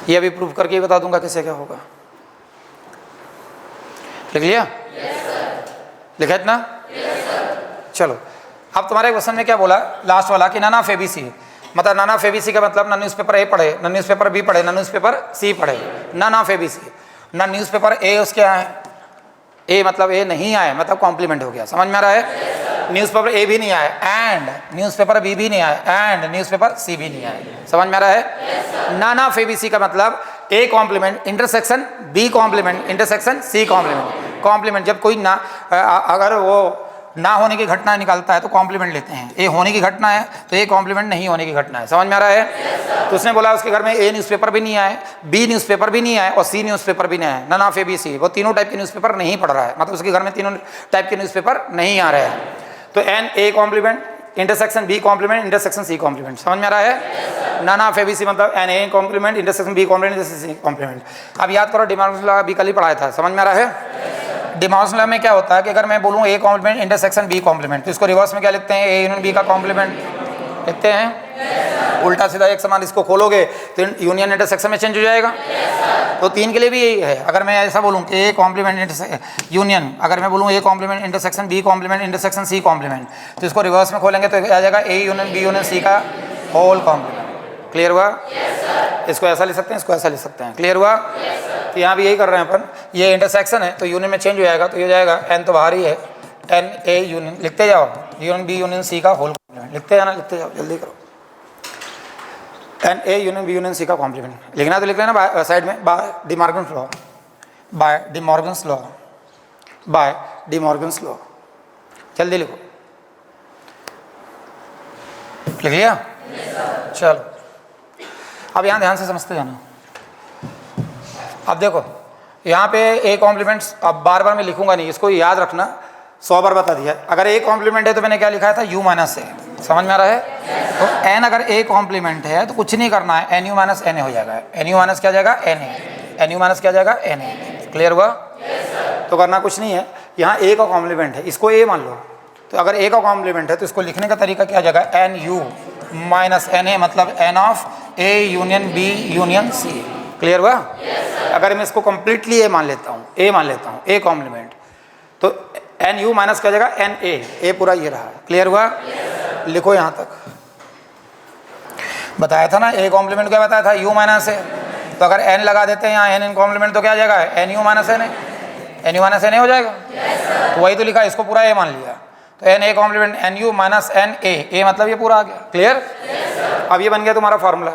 ये भी प्रूफ करके बता दूंगा कैसे क्या होगा। लिख लिया? लिखा इतना? चलो अब तुम्हारे क्वेश्चन में क्या बोला लास्ट वाला कि नन ऑफ ABC, मतलब नन ऑफ ABC का मतलब नन न्यूज़पेपर A पढ़े, नन न्यूज़पेपर B पढ़े, नन न्यूज़पेपर C पढ़े। None of ABC, none newspaper A उसके आए, A मतलब A नहीं आए मतलब कॉम्प्लीमेंट हो गया, समझ में आ रहा है। न्यूज़पेपर A भी नहीं आए एंड न्यूज़पेपर B भी नहीं आए एंड न्यूज़पेपर C भी नहीं आए, समझ में आ रहा है। नन ऑफ ABC का मतलब A complement intersection B complement intersection C complement. Complement जब कोई ना अगर वो ना होने की घटना निकालता है तो कॉम्प्लीमेंट लेते हैं। ए होने की घटना है तो ए कॉम्प्लीमेंट नहीं होने की घटना है, समझ में आ रहा है। तो उसने बोला उसके घर में ए न्यूज़पेपर भी नहीं आए, बी न्यूज़पेपर भी नहीं आए और सी न्यूज़पेपर भी नहीं आए। नन ऑफ ABC, वो तीनों टाइप के न्यूज़पेपर नहीं पढ़ रहा है, मतलब उसके घर में तीनों टाइप के न्यूज़पेपर नहीं आ रहे हैं। तो N A complement intersection B complement intersection C complement, समझ में आ रहा है। नन ऑफ ABC मतलब N A complement intersection B complement intersection C complement. अब याद करो डिमॉर्गन्स लॉ भी कल ही पढ़ाया था, समझ में आ रहा है। डिमॉर्गन्स लॉ में क्या होता है कि अगर मैं बोलूँ A complement intersection B complement तो इसको रिवर्स में क्या लिखते हैं, ए यूनियन बी का कॉम्प्लीमेंट लिखते हैं। उल्टा सीधा एक समान इसको खोलोगे तो यूनियन इंटरसेक्शन में चेंज हो जाएगा। तो 3 के लिए भी यही है। अगर मैं ऐसा बोलूँ कि ए कॉम्प्लीमेंट यूनियन, अगर मैं बोलूँ A complement intersection B complement intersection C complement तो इसको रिवर्स में खोलेंगे तो आ जाएगा A union B union C का होल कॉम्प्लीमेंट। क्लियर हुआ? इसको ऐसा लिख सकते हैं, इसको ऐसा लिख सकते हैं। क्लियर हुआ? तो यहाँ भी यही कर रहे हैं अपन, ये इंटरसेक्शन है तो यूनियन में चेंज हो जाएगा तो ये हो जाएगा एन तो बाहर ही है, एन ए यूनियन लिखते जाओ, यूनियन बी यूनियन सी का होल कॉम्प्लीमेंट लिखते जाना, लिखते जाओ जल्दी करो। N A union B union C का कॉम्प्लीमेंट लिखना तो लिख लेना साइड में, by De Morgan's law, by De Morgan's law, by De Morgan's law. जल्दी लिखो, लिख लिया? चलो अब यहाँ ध्यान से समझते जाना। अब देखो यहाँ पे ए कॉम्प्लीमेंट्स, अब बार बार मैं लिखूंगा नहीं, इसको याद रखना, 100 बार बता दिया। अगर ए कॉम्प्लीमेंट है तो मैंने क्या लिखा था, यू माइनस ए, समझ में आ रहा है। तो एन अगर ए कॉम्प्लीमेंट है तो कुछ नहीं करना है, N U minus N A हो जाएगा। एन यू माइनस क्या जाएगा, N A, N U minus क्या जाएगा, एन ए। क्लियर हुआ? तो करना कुछ नहीं है, यहाँ ए का कॉम्प्लीमेंट है, इसको ए मान लो। तो अगर ए का कॉम्प्लीमेंट है तो इसको लिखने का तरीका क्या जाएगा, N U minus N A, मतलब N of A union B union C. Clear हुआ? अगर मैं इसको कंप्लीटली ए मान लेता हूँ, ए मान लेता हूँ, ए कॉम्प्लीमेंट, तो एन यू माइनस क्या जाएगा, एन ए पूरा ये रहा। क्लियर हुआ? लिखो यहाँ तक बताया था ना, ए कॉम्प्लीमेंट क्या बताया था, यू माइनस ए। तो अगर एन लगा देते हैं यहाँ एन इन कॉम्प्लीमेंट तो क्या आ जाएगा, N U minus N A, N U minus N A हो जाएगा। तो वही तो लिखा, इसको पूरा ए मान लिया। तो N A complement N U minus N A मतलब ये पूरा आ गया। क्लियर? अब ये बन गया तुम्हारा फार्मूला,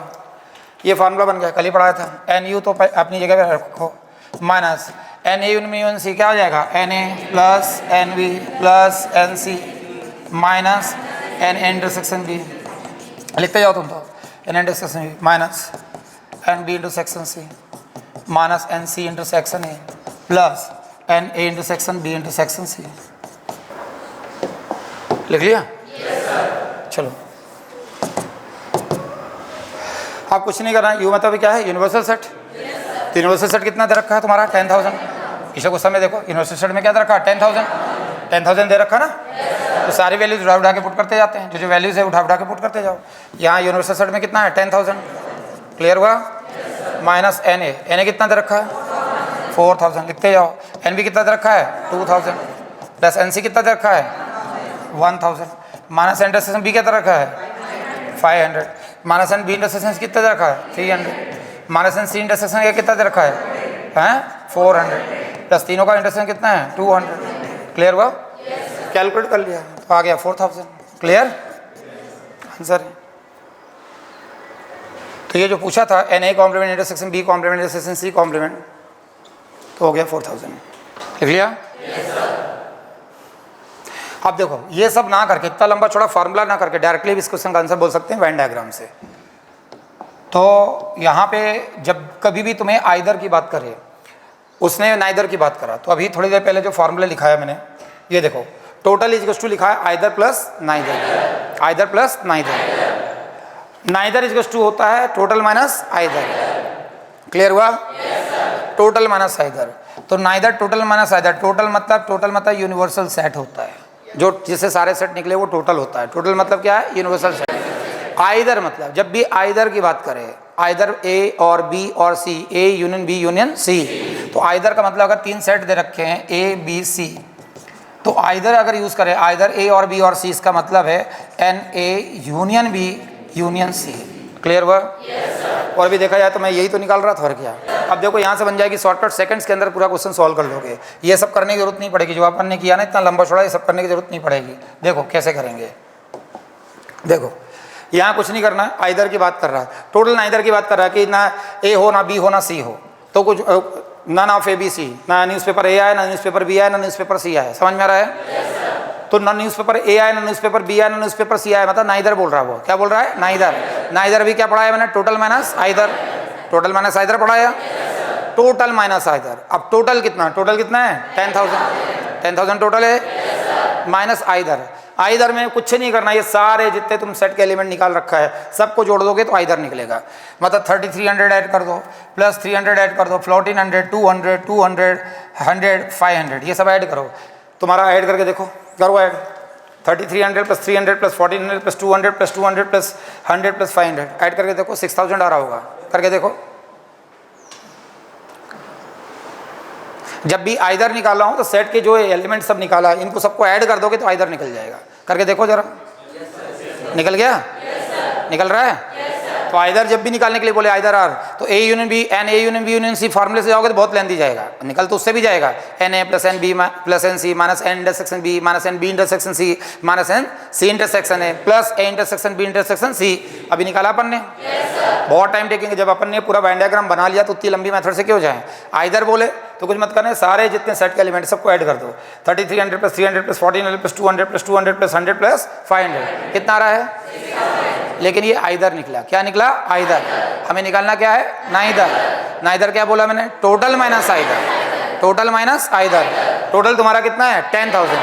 ये फार्मूला बन गया, कल ही पढ़ाया था। एन यू तो अपनी जगह पे रखो, माइनस एन ए यून सी क्या हो जाएगा, N A plus N B plus N C minus N A intersection B. लिखते जाओ तुम तो, N intersection B minus N B intersection C minus N C intersection A plus N A intersection B intersection C. लिख लिया? चलो आप कुछ नहीं करना। यू मतलब क्या है, यूनिवर्सल सेट। तो यूनिवर्सल सेट कितना दे रखा है तुम्हारा, 10,000। इसे गुस्सा में देखो, यूनिवर्सल सेट में क्या दे रखा है, 10,000 दे रखा ना। तो सारी वैल्यूज उठा उठा के पुट करते जाते हैं, जो वैल्यूज है उठा उठा के पुट करते जाओ। यहाँ यूनिवर्सल सेट में कितना है, 10,000। क्लियर हुआ? माइनस एन ए कितना दे रखा है, 4,000। लिखते जाओ। एन बी कितना दे रखा है, 2,000 प्लस एन सी कितना दे रखा है, 1,000 माइनस इंटरसेक्शन बी क्या दे रखा है, 500 माइनस एन बी इंटरसेक्शन कितना दे रखा है, 300 माइनस एन सी इंटरसेक्शन ये कितना दे रखा है 400 प्लस तीनों का इंटरसेक्शन कितना है, 200। क्लियर हुआ? कैलकुलेट कर लिया तो आ गया 4,000। क्लियर आंसर है। तो ये जो पूछा था N A complement intersection B complement intersection C complement, तो हो गया 4,000। लिख लिया? अब देखो ये सब ना करके, इतना लंबा छोड़ा फार्मूला ना करके डायरेक्टली इस क्वेश्चन का आंसर बोल सकते हैं वेन डायग्राम से। तो यहाँ पे जब कभी भी तुम्हें आइदर की बात करे, उसने नाइदर की बात करा, तो अभी थोड़ी देर पहले जो फार्मूला लिखा है मैंने, ये देखो टोटल इज टू लिखा है either plus neither, either plus neither. Neither is to होता है टोटल माइनस आइदर। क्लियर हुआ? Total minus either. तो neither total minus either, total मतलब यूनिवर्सल सेट होता है, जो जिससे सारे सेट निकले वो टोटल होता है। टोटल मतलब क्या है, यूनिवर्सल सेट। आइदर मतलब जब भी आइदर की बात करें, आइदर ए और बी और C, A union B union C, तो आइदर का मतलब अगर 3 सेट दे रखे हैं ए बी सी, तो आइदर अगर यूज करें, आइदर ए और बी और सी, इसका मतलब है N A union B union C. Clear हुआ? और भी देखा जाए तो मैं यही तो निकाल रहा था और क्या। अब देखो यहाँ से बन जाएगी शॉर्टकट, सेकंड्स के अंदर पूरा क्वेश्चन सॉल्व कर लोगे। ये सब करने की जरूरत नहीं पड़ेगी, जो अपन ने किया ना इतना लंबा छोड़ा, ये सब करने की जरूरत नहीं पड़ेगी। देखो कैसे करेंगे। देखो यहाँ कुछ नहीं करना है, आइदर की बात कर रहा है, टोटल नाइदर की बात कर रहा है कि ना ए हो ना बी हो ना सी हो, तो कुछ none of A B C, ना न्यूज़पेपर ए आए ना न्यूज़पेपर बी आए ना न्यूज़पेपर सी आए। समझ में आ रहा है? तो ना न्यूज़पेपर ए आए ना न्यूज़पेपर बी आए ना न्यूज़पेपर सी आए, मतलब नाइदर बोल रहा है। वो क्या बोल रहा है, नाइदर। नाइदर भी क्या पढ़ाया मैंने, total minus either. Total minus either पढ़ाया, टोटल माइनस आइदर। अब टोटल कितना है 10,000, 10,000 टोटल है, माइनस आइदर। आइदर में कुछ नहीं करना, ये सारे जितने तुम सेट के एलिमेंट निकाल रखा है सबको जोड़ दोगे तो आइदर निकलेगा। मतलब 3300 ऐड कर दो, प्लस 300 ऐड कर दो, 1400, 200, 200, 100, 500, ये सब ऐड करो। तुम्हारा ऐड करके देखो, करो add. 3300 plus 300 plus 1400 plus 200 plus 200 plus 100 plus 500 add करके देखो, 6000 आ रहा होगा। करके देखो। जब भी आइदर निकाला हूं तो सेट के जो एलिमेंट सब निकाला, इनको सबको ऐड कर दोगे तो आइदर निकल जाएगा। करके देखो जरा। निकल गया? निकल रहा है? तो आइदर जब भी निकालने के लिए बोले आइदर आर, तो A union B N A union B union C फार्मूले से जाओगे तो बहुत लेंथी जाएगा, निकल तो उससे भी जाएगा। N A plus N B plus N C minus N intersection B minus N B intersection C minus N C intersection A plus A intersection B intersection C. अभी निकाला अपन ने? बहुत टाइम टेकिंग। जब अपन ने पूरा वेन डायग्राम बना लिया तो उतनी लंबी मेथड से क्यों जाए। आइदर बोले तो कुछ मत करना, सारे जितने सेट के एलिमेंट सबको ऐड कर दो। 3300 plus 300 plus 1400 plus 200 plus 200 plus 100 plus 500 कितना आ रहा है? लेकिन ये आइदर निकला। क्या निकला? आइदर। हमें निकालना क्या है? नाइदर। नाइदर क्या बोला मैंने? Total minus either. Total minus either. Total तुम्हारा कितना है? 10,000।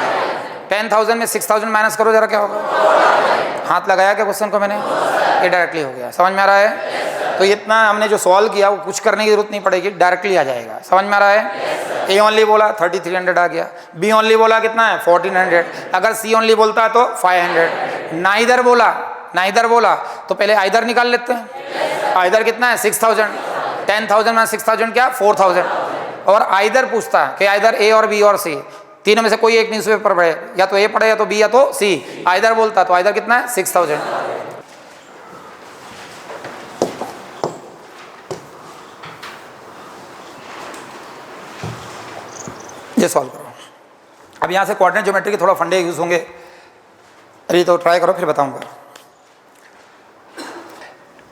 10,000 में 6,000 माइनस करो जरा, क्या होगा? हाथ लगाया क्या क्वेश्चन को मैंने? ये डायरेक्टली हो गया। समझ में आ रहा है? तो इतना हमने जो सॉल्व किया वो कुछ करने की जरूरत नहीं पड़ेगी, डायरेक्टली आ जाएगा। समझ में आ रहा है? ए ओनली बोला 3300 आ गया, बी ओनली बोला कितना है 1400, अगर सी ओनली बोलता है तो 500। नाइदर बोला तो पहले आइदर निकाल लेते हैं। आइदर कितना है? 6000। 10,000 में 6000 क्या? 4000। और आइदर पूछता है कि आइदर ए और बी और सी, तीनों में से कोई एक न्यूज़पेपर पढ़े, या तो ए पढ़े या तो बी या तो सी। आइदर बोलता तो आइदर कितना है? 6000। ये सॉल्व करो। अब यहाँ से कोऑर्डिनेट ज्योमेट्री के थोड़ा फंडे यूज होंगे। अभी तो ट्राई करो फिर बताऊंगा।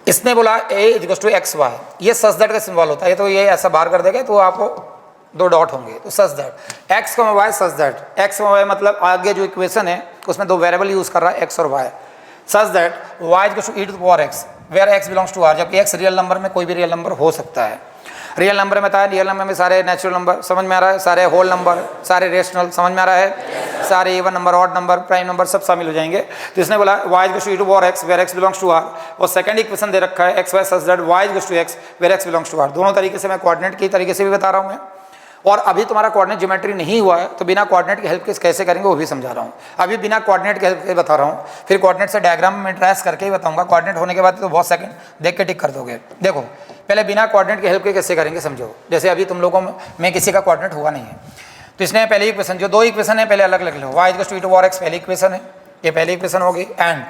इसने बोला a equal to X Y, ये सच दैट का सिंबल होता है, तो ये ऐसा बाहर कर देगा तो आपको 2 डॉट होंगे, तो सच दैट एक्स को Y, such that X Y मतलब आगे जो इक्वेशन है उसमें 2 वेरिएबल यूज कर रहा है एक्स और Y. Such that Y equal to E to the power X where X belongs to R, जबकि एक्स रियल नंबर में कोई भी रियल नंबर हो सकता है। रियल नंबर में था, रियल नंबर में सारे नेचुरल नंबर समझ में आ रहा है, सारे होल नंबर, सारे रेशनल समझ में आ रहा है, सारे even number, odd number, prime number सब शामिल हो जाएंगे। तो इसने बोला Y equal to E to power X where X belongs to R, और सेकंड इक्वेशन दे रखा है X Y such that Y equal to X where X belongs to R. दोनों तरीके से मैं कोऑर्डिनेट की तरीके से भी बता रहा हूँ मैं, और अभी तुम्हारा कोऑर्डिनेट ज्योमेट्री नहीं हुआ है तो बिना कोऑर्डिनेट की हेल्प के कैसे करेंगे वो भी समझा रहा हूँ। अभी बिना कोऑर्डिनेट की हेल्प के बता रहा हूँ, फिर कोऑर्डिनेट से डायग्राम में ट्रेस करके ही बताऊंगा। कोऑर्डिनेट होने के बाद तो बहुत सेकंड देख के टिक कर दोगे। देखो पहले बिना कोऑर्डिनेट की हेल्प के कैसे करेंगे समझो। जैसे अभी तुम लोगों में किसी का कोऑर्डिनेट हुआ नहीं है, तो इसने पहली इक्वेशन, जो 2 इक्वेशन है पहले अलग अलग लो। Y equal to E to power x पहली इक्वेशन है, ये पहली इक्वेशन होगी, and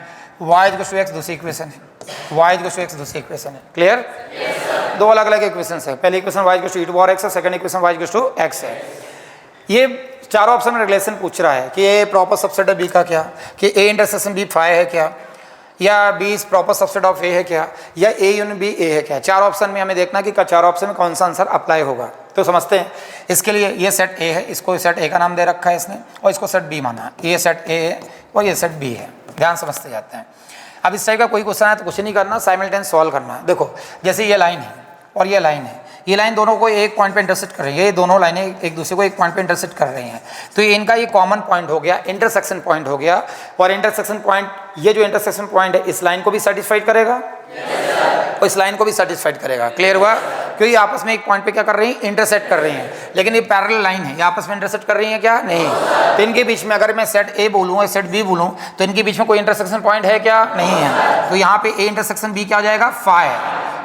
y equal to x दूसरी इक्वेशन है, वाई इक्वल टू एक्स दूसरी इक्वेशन है। क्लियर? 2 अलग अलग इक्वेशन है। पहली equation y equal to E to power x है, second equation y equal to x है। ये चारों ऑप्शन में रिलेशन पूछ रहा है कि ए प्रॉपर सबसेट है बी का क्या, कि ए इंटरसेक्शन बी फाई है क्या, या B is proper subset of A है क्या, या ए यूनियन बी ए है क्या। चार ऑप्शन में हमें देखना कि चारों ऑप्शन में कौन सा आंसर अप्लाई होगा। तो समझते हैं। इसके लिए ये सेट ए है, इसको सेट ए का नाम दे रखा है इसने, और इसको सेट बी माना। ये सेट ए है और ये सेट बी है। ध्यान समझते जाते हैं। अब इस टाइप का कोई क्वेश्चन है तो कुछ नहीं करना, साइमल्टेनियस सॉल्व करना है। देखो जैसे ये लाइन है और ये लाइन है, ये लाइन दोनों को एक पॉइंट पे इंटरसेक्ट कर रही है, ये दोनों लाइनें एक दूसरे को एक पॉइंट पे इंटरसेक्ट कर रही हैं। तो ये इनका ये कॉमन पॉइंट हो गया, इंटरसेक्शन पॉइंट हो गया। और इंटरसेक्शन पॉइंट, ये जो इंटरसेक्शन पॉइंट है इस लाइन को भी सेटिस्फाइड करेगा और इस लाइन को भी सेटिस्फाइड करेगा। क्लियर हुआ? क्योंकि आपस में एक पॉइंट पे क्या कर रही हैं, इंटरसेक्ट कर रही हैं। लेकिन ये पैरेलल लाइन है, ये आपस में इंटरसेक्ट कर रही हैं क्या? नहीं। तो इनके बीच में अगर मैं सेट ए बोलूँ और सेट बी बोलूँ तो इनके बीच में कोई इंटरसेक्शन पॉइंट है क्या? नहीं है। तो यहाँ पे ए इंटरसेक्शन बी क्या हो जाएगा? फाई,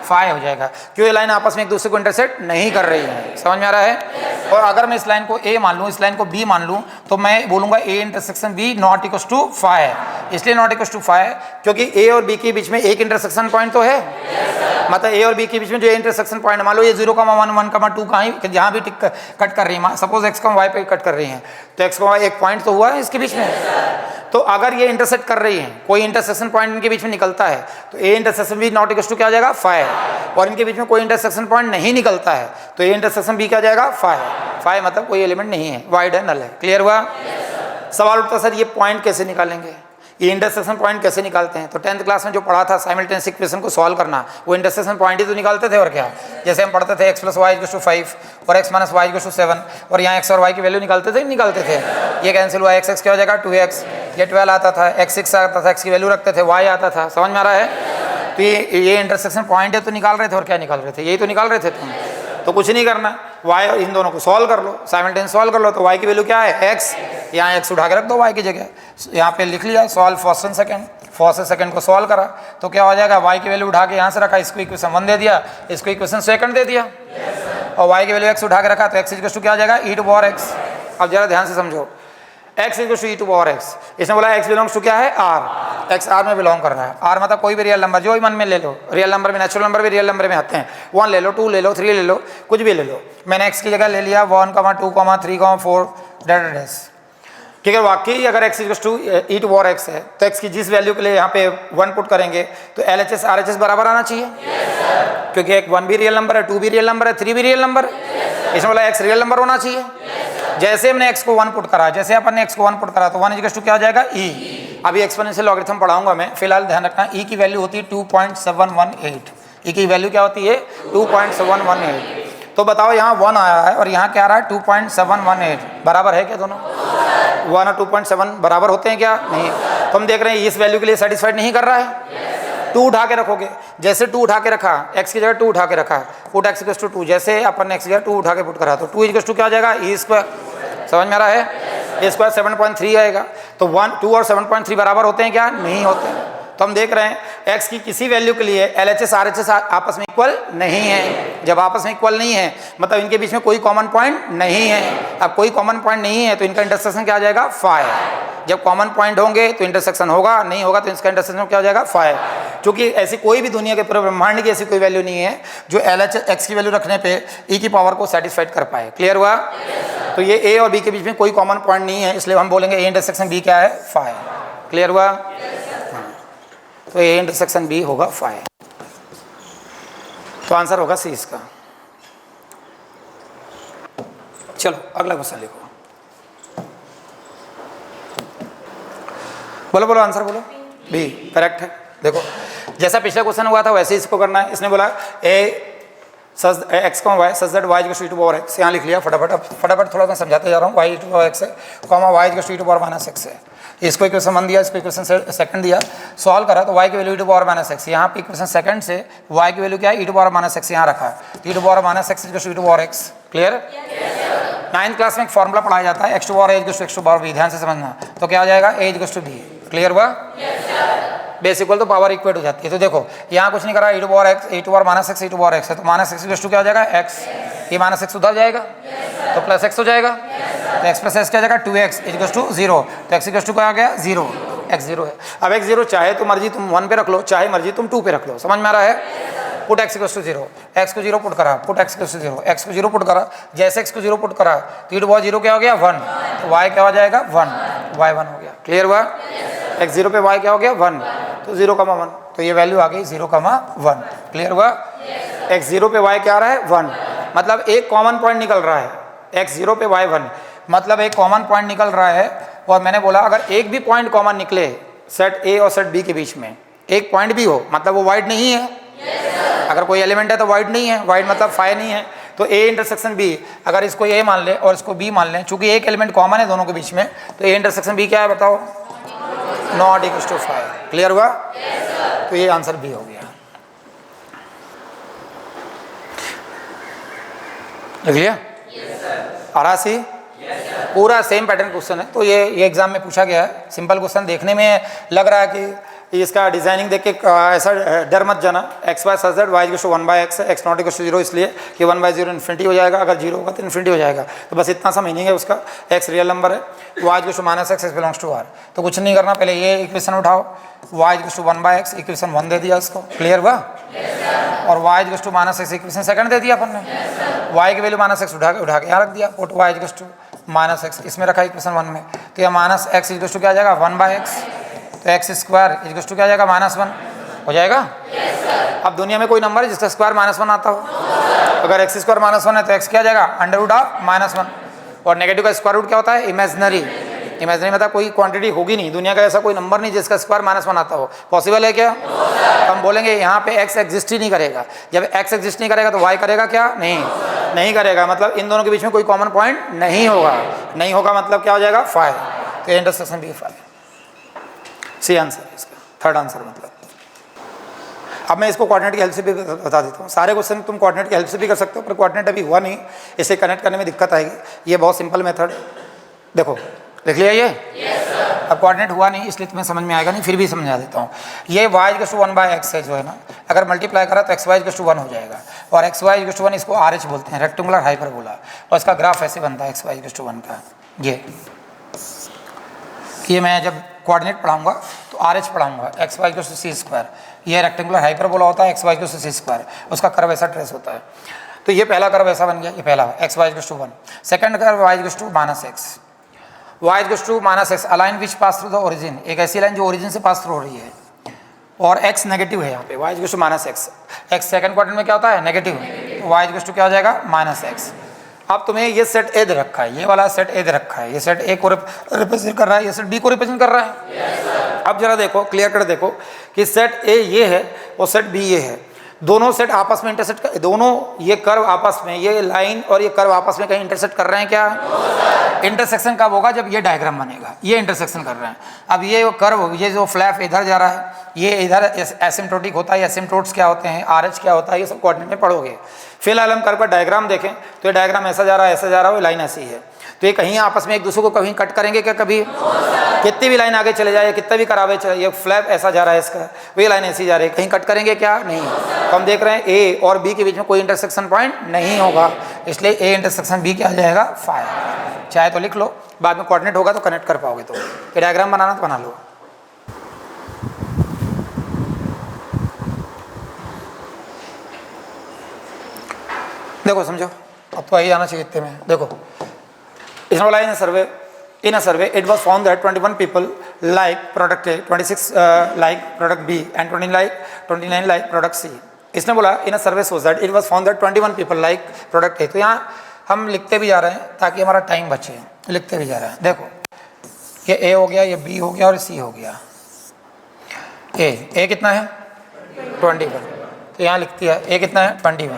फाई हो जाएगा, क्यों ये लाइन आपस में एक दूसरे को इंटरसेक्ट नहीं कर रही है। समझ में आ रहा है? और अगर मैं इस लाइन को ए मान लूँ, इस लाइन को बी मान लूँ, तो मैं बोलूँगा A intersection B not equal to phi. इसलिए नॉट इक्वल टू फाई क्योंकि ए और बी के बीच में एक इंटरसेक्शन पॉइंट तो है। मतलब ए और बी के बीच में जो इंटरसेक्शन पॉइंट, मान लो ये 0,1 1,2 कहीं जहाँ भी टिक कट कर रही है, सपोज एक्स वाई पे कट कर रही हैं, तो एक्स वाई एक पॉइंट तो हुआ है इसके बीच में। तो अगर ये इंटरसेक्ट कर रही हैं, कोई इंटरसेक्शन पॉइंट इनके बीच में निकलता है, तो A intersection B not equal to क्या हो जाएगा? फाई। और इनके बीच में कोई इंटरसेक्शन पॉइंट नहीं निकलता है, तो ए इंटरसेक्शन बी क्या हो जाएगा? फाई। फाई मतलब कोई एलिमेंट नहीं है, वाइड है, नल है। क्लियर हुआ? सवाल उठता सर ये पॉइंट कैसे निकालेंगे, ये इंटरसेक्शन पॉइंट कैसे निकालते हैं? तो 10th क्लास में जो पढ़ा था साइमल्टेनियस इक्वेशन को सॉल्व करना, वो इंटरसेक्शन पॉइंट ही तो निकालते थे और क्या। जैसे हम पढ़ते थे X plus Y equal to 5 और X minus Y equal to 7, और यहाँ एक्स और वाई की वैल्यू निकालते थे, निकालते थे। ये कैंसिल हुआ, एक्स एक्स क्या हो जाएगा? 2x। ये 12 आता था, एक्स 6 आता था, एक्स की वैल्यू रखते थे, वाई आता था। समझ में आ रहा है? तो ये इंटरसेक्शन पॉइंट है तो निकाल रहे थे, और क्या निकाल रहे थे? यही तो निकाल रहे थे तुम। तो कुछ नहीं करना, y और इन दोनों को सॉल्व कर लो, साइमल्टेनियस सॉल्व कर लो। तो y की वैल्यू क्या है? x। यहाँ x उठा के रख दो y की जगह, यहाँ पे लिख लिया solve first and second, first से सेकंड को सॉल्व करा तो क्या हो जाएगा? y की वैल्यू उठा के यहाँ से रखा, इसको इक्वेशन 1 दे दिया, इसको इक्वेशन सेकंड दे दिया, और y की वैल्यू x उठा के रखा तो x इक्वल टू क्या हो जाएगा? e to power x। अब जरा ध्यान से समझो, x equal to e to power x। इसने बोला x बिलोंग्स टू क्या है? r। x r में बिलोंग कर रहा है। r मतलब कोई भी रियल नंबर, जो भी मन में ले लो। रियल नंबर में, नेचुरल नंबर भी रियल नंबर में आते हैं। 1 ले लो, 2 ले लो, 3 ले लो, कुछ भी ले लो। मैंने x की जगह ले लिया 1, 2, 3, 4 डैश। ठीक है, वाकई अगर x equal to e to power x है तो x की जिस वैल्यू के लिए यहाँ पे 1 पुट करेंगे तो LHS RHS बराबर आना चाहिए। क्योंकि एक 1 भी रियल नंबर है, 2 भी रियल नंबर है, 3 भी रियल नंबर है। इसमें बोला x रियल नंबर होना चाहिए। जैसे हमने x को 1 पुट करा, जैसे अपन ने x को 1 पुट करा तो 1 इक्वल टू क्या हो जाएगा? e। अभी एक्सपोनेंशियल लॉगरिथम पढ़ाऊंगा मैं, फिलहाल ध्यान रखना e की वैल्यू होती है 2.718। e की वैल्यू क्या होती है? 2.718। तो बताओ यहाँ 1 आया है और यहाँ क्या आ रहा है? 2.718। बराबर है क्या दोनों? 1 और 2.7 बराबर होते हैं क्या? नहीं। तो हम देख रहे हैं इस वैल्यू के लिए सेटिस्फाइड नहीं कर रहा है। 2 उठा के रखोगे, जैसे 2 उठा के रखा, x की जगह 2 उठा के रखा, पुट x इक्वल टू 2, जैसे अपन ने x की जगह 2 उठा के पुट करा तो 2 इक्वल टू क्या हो जाएगा? e square. समझ में आ रहा है? ए स्क्वायर 7.3 आएगा। तो 1, 2 और 7.3 बराबर होते हैं क्या? नहीं होते हैं। तो हम देख रहे हैं x की किसी वैल्यू के लिए LHS RHS आपस में इक्वल नहीं है। जब आपस में इक्वल नहीं है मतलब इनके बीच में कोई कॉमन पॉइंट नहीं है। अब कोई कॉमन पॉइंट नहीं है तो इनका इंटरसेक्शन क्या आ जाएगा? फाई। जब कॉमन पॉइंट होंगे तो इंटरसेक्शन होगा, नहीं होगा तो इसका इंटरसेक्शन क्या हो जाएगा? फाई। क्योंकि ऐसी कोई भी दुनिया के पूरे ब्रह्मांड की ऐसी कोई वैल्यू नहीं है जो LHS x की वैल्यू रखने पे e की पावर को सेटिस्फाइड कर पाए। क्लियर हुआ? तो ये a और b के बीच में कोई कॉमन पॉइंट नहीं है, इसलिए हम बोलेंगे a इंटरसेक्शन b क्या है? फाई। क्लियर हुआ? हाँ। तो ए इंटरसेक्शन बी होगा 5। तो आंसर होगा सी इसका। चलो अगला क्वेश्चन लिखो। बोलो बोलो आंसर बोलो। बी करेक्ट है। देखो जैसा पिछला क्वेश्चन हुआ था वैसे ही इसको करना है। इसने बोला a x comma y such that Y equals to E to power x. यहाँ लिख लिया फटाफट। अब फटाफट थोड़ा मैं समझाते जा रहा हूँ। वाई टू पावर एक्स है comma Y equals to E to power minus X है। इसको इक्वेशन 1 दिया, इसको इक्वेशन सेकंड दिया। सॉल्व करा तो y की value e to power minus x. यहाँ पे इक्वेशन सेकंड से y की वैल्यू क्या है? E to power minus x यहाँ रखा है। E to power minus x equals to E to power x. Clear? 9th class में एक फॉर्मूला पढ़ाया जाता है x to power a equals to x to power b. ध्यान से समझना। तो क्या हो जाएगा? A equals to b. Clear हुआ? बेस इक्वल तो पावर इक्वेट हो जाती है। तो देखो यहाँ कुछ नहीं करा, e to power x, e to power minus x, e to power x है तो माइनस एक्स इक्वल्स टू क्या हो जाएगा? एक्स। ये माइनस एक्स उधर जाएगा तो प्लस एक्स हो जाएगा। तो एक्स प्लस एक्स क्या हो जाएगा? 2x equals to 0। तो एक्स इक्वल्स टू क्या आ गया? 0। एक्स 0 है। अब एक्स 0 चाहे तो मर्जी तुम 1 पे रख लो, चाहे मर्जी तुम 2 पे रख लो। समझ में आ रहा है? Put X equals to 0। X को 0 पुट करा, put X equals to 0। X को 0 पुट करा, जैसे एक्स को 0 पुट करा तो ई टू पावर 0 क्या हो गया? 1। तो y क्या हो जाएगा? 1। y 1 हो गया। क्लियर हुआ? एक्स 0 पे y क्या हो गया? 1। तो 0,1। तो ये वैल्यू आ गई 0,1। क्लियर हुआ? एक्स 0 पे y क्या आ रहा है? 1। मतलब एक कॉमन पॉइंट निकल रहा है। एक्स 0 पे y 1 मतलब एक कॉमन पॉइंट निकल रहा है। और मैंने बोला अगर एक भी पॉइंट कॉमन निकले सेट ए और सेट बी के बीच में, एक पॉइंट भी हो मतलब वो वाइड नहीं है। अगर कोई एलिमेंट है तो वाइड नहीं है। वाइड मतलब फाई नहीं है। तो ए इंटरसेक्शन बी, अगर इसको ए मान ले और इसको बी मान लें, चूंकि एक एलिमेंट कॉमन है दोनों के बीच में, तो ए इंटरसेक्शन बी क्या है बताओ? Not equals to 5। क्लियर हुआ? तो ये आंसर बी हो गया। लिख लिया? आरासी पूरा सेम पैटर्न क्वेश्चन है। तो ये एग्जाम में पूछा गया है। सिंपल क्वेश्चन देखने में लग रहा है कि इसका डिजाइनिंग देख के ऐसा डर मत जाना। X Y such that Y equals to 1/x है, एक्स नॉट इक्वल्स टू 0 इसलिए कि 1/0 इन्फिनिटी हो जाएगा। अगर 0 होगा तो इन्फिनिटी हो जाएगा। तो बस इतना सा मीनिंग है उसका। एक्स रियल नंबर है, y equals to minus x, x belongs to R. तो कुछ नहीं करना, पहले ये इक्वेशन उठाओ, y equals to 1/x equation 1 दे दिया इसको। क्लियर हुआ? और y equals to minus x equation second दे दिया अपन ने। वाई की वैल्यू माइनस एक्स उठा के यहाँ रख दिया। Put Y equals to minus X इसमें रखा इक्वेशन 1 में। तो यह माइनस एक्स इक्वल्स टू क्या आ जाएगा? 1/x। तो एक्स स्क्वायर इक्वल्स टू क्या आ जाएगा? -1 हो जाएगा। अब दुनिया में कोई नंबर है जिसका स्क्वायर -1 आता हो? अगर एक्स स्क्वायर -1 है तो एक्स क्या आ जाएगा? Under root of -1। और नेगेटिव का स्क्वायर रूट क्या होता है? इमेजिनरी। इमेजिनरी मतलब कोई क्वांटिटी होगी नहीं दुनिया का, ऐसा कोई नंबर नहीं जिसका स्क्वायर -1 आता हो। पॉसिबल है क्या? तो हम बोलेंगे यहाँ पे एक्स एग्जिस्ट ही नहीं करेगा। जब एक्स एग्जिस्ट नहीं करेगा तो वाई करेगा क्या? नहीं करेगा। मतलब इन दोनों के बीच में कोई कॉमन पॉइंट नहीं होगा। नहीं होगा मतलब क्या हो जाएगा? 5। तो इंटरसेक्शन बी 5। सी आंसर है इसका, थर्ड आंसर मतलब। अब मैं इसको कोऑर्डिनेट की हेल्प से भी बता देता हूँ। सारे क्वेश्चन तुम कोऑर्डिनेट की हेल्प से भी कर सकते हो, पर कोऑर्डिनेट अभी हुआ नहीं, इसे कनेक्ट करने में दिक्कत आएगी। ये बहुत सिंपल मेथड। देखो लिख लिया ये? अब कोऑर्डिनेट हुआ नहीं इसलिए तुम्हें समझ में आएगा नहीं, फिर भी समझा देता हूँ। ये y इक्वल्स टू 1/x है जो है ना, अगर मल्टीप्लाई करा तो xy इक्वल्स टू 1 हो जाएगा। और xy इक्वल्स टू 1 इसको RH बोलते हैं, रेक्टेंगुलर हाइपरबोला। और इसका ग्राफ ऐसे बनता है xy इक्वल्स टू 1 का। ये मैं जब कोऑर्डिनेट पढ़ाऊंगा तो RH पढ़ाऊंगा। xy equals to c square, ये रेक्टेंगुलर हाइपरबोला होता है। xy equals to c square, उसका कर्व ऐसा ट्रेस होता है। तो ये पहला कर्व ऐसा बन गया, ये पहला xy equals to 1। Second curve y equals to -x, y equals to -x, a line which pass through the origin, एक ऐसी लाइन जो ओरिजिन से पास थ्रू हो रही है। और x नेगेटिव है यहाँ पे, y equals to -x। x second quadrant में क्या होता है? नेगेटिव। y इक्वल्स टू क्या हो जाएगा? -x। अब तुम्हें ये सेट ए दे रखा है, ये वाला सेट ए दे रखा है, ये सेट ए को रिप्रेजेंट कर रहा है, ये सेट बी को रिप्रेजेंट कर रहा है। अब जरा देखो, क्लियर कर देखो कि सेट ए ये है और सेट बी ये है। दोनों सेट आपस में इंटरसेक्ट कर, दोनों ये कर्व आपस में, ये लाइन और ये कर्व आपस में कहीं इंटरसेक्ट कर रहे हैं क्या? इंटरसेक्शन कब होगा? जब ये डायग्राम बनेगा। ये इंटरसेक्शन कर रहे हैं। अब ये कर्व, ये जो फ्लैप इधर जा रहा है, ये इधर एसिम्प्टोटिक होता है। एसिम्प्टोट्स क्या होते हैं? RH क्या होता है? ये सब कोऑर्डिनेट में पढ़ोगे। फिलहाल हम कर्व का डायग्राम देखें तो ये डायग्राम ऐसा जा रहा है, ऐसा जा रहा है, लाइन ऐसी है। तो ये कहीं आपस में एक दूसरे को कहीं कट करेंगे क्या? कभी कितनी भी लाइन आगे चले जाए, कितना भी करावे चले, ये फ्लैप ऐसा जा रहा है इसका, ये लाइन ऐसी जा रही है, कहीं कट करेंगे क्या? नहीं। तो हम देख रहे हैं ए और बी के बीच में कोई इंटरसेक्शन पॉइंट नहीं होगा, इसलिए ए इंटरसेक्शन बी क्या आ जाएगा? 5। चाहे तो लिख लो, बाद में कोऑर्डिनेट होगा तो कनेक्ट कर पाओगे। तो ये डायग्राम बनाना तो बना लो। देखो समझो, अब तो आई जाना चाहिए इतने में। देखो इसमें बोला है सर्वे In a survey, it was found that 21 people like product A, 26 like product B, and 29 like product C. इसने बोला in a survey shows that it was found that 21 people like product A. तो यहाँ हम लिखते भी जा रहे हैं ताकि हमारा टाइम बचे, लिखते भी जा रहे हैं। देखो ये A हो गया, ये B हो गया और C हो गया। A कितना है 21, तो यहाँ लिखती है A कितना है 21,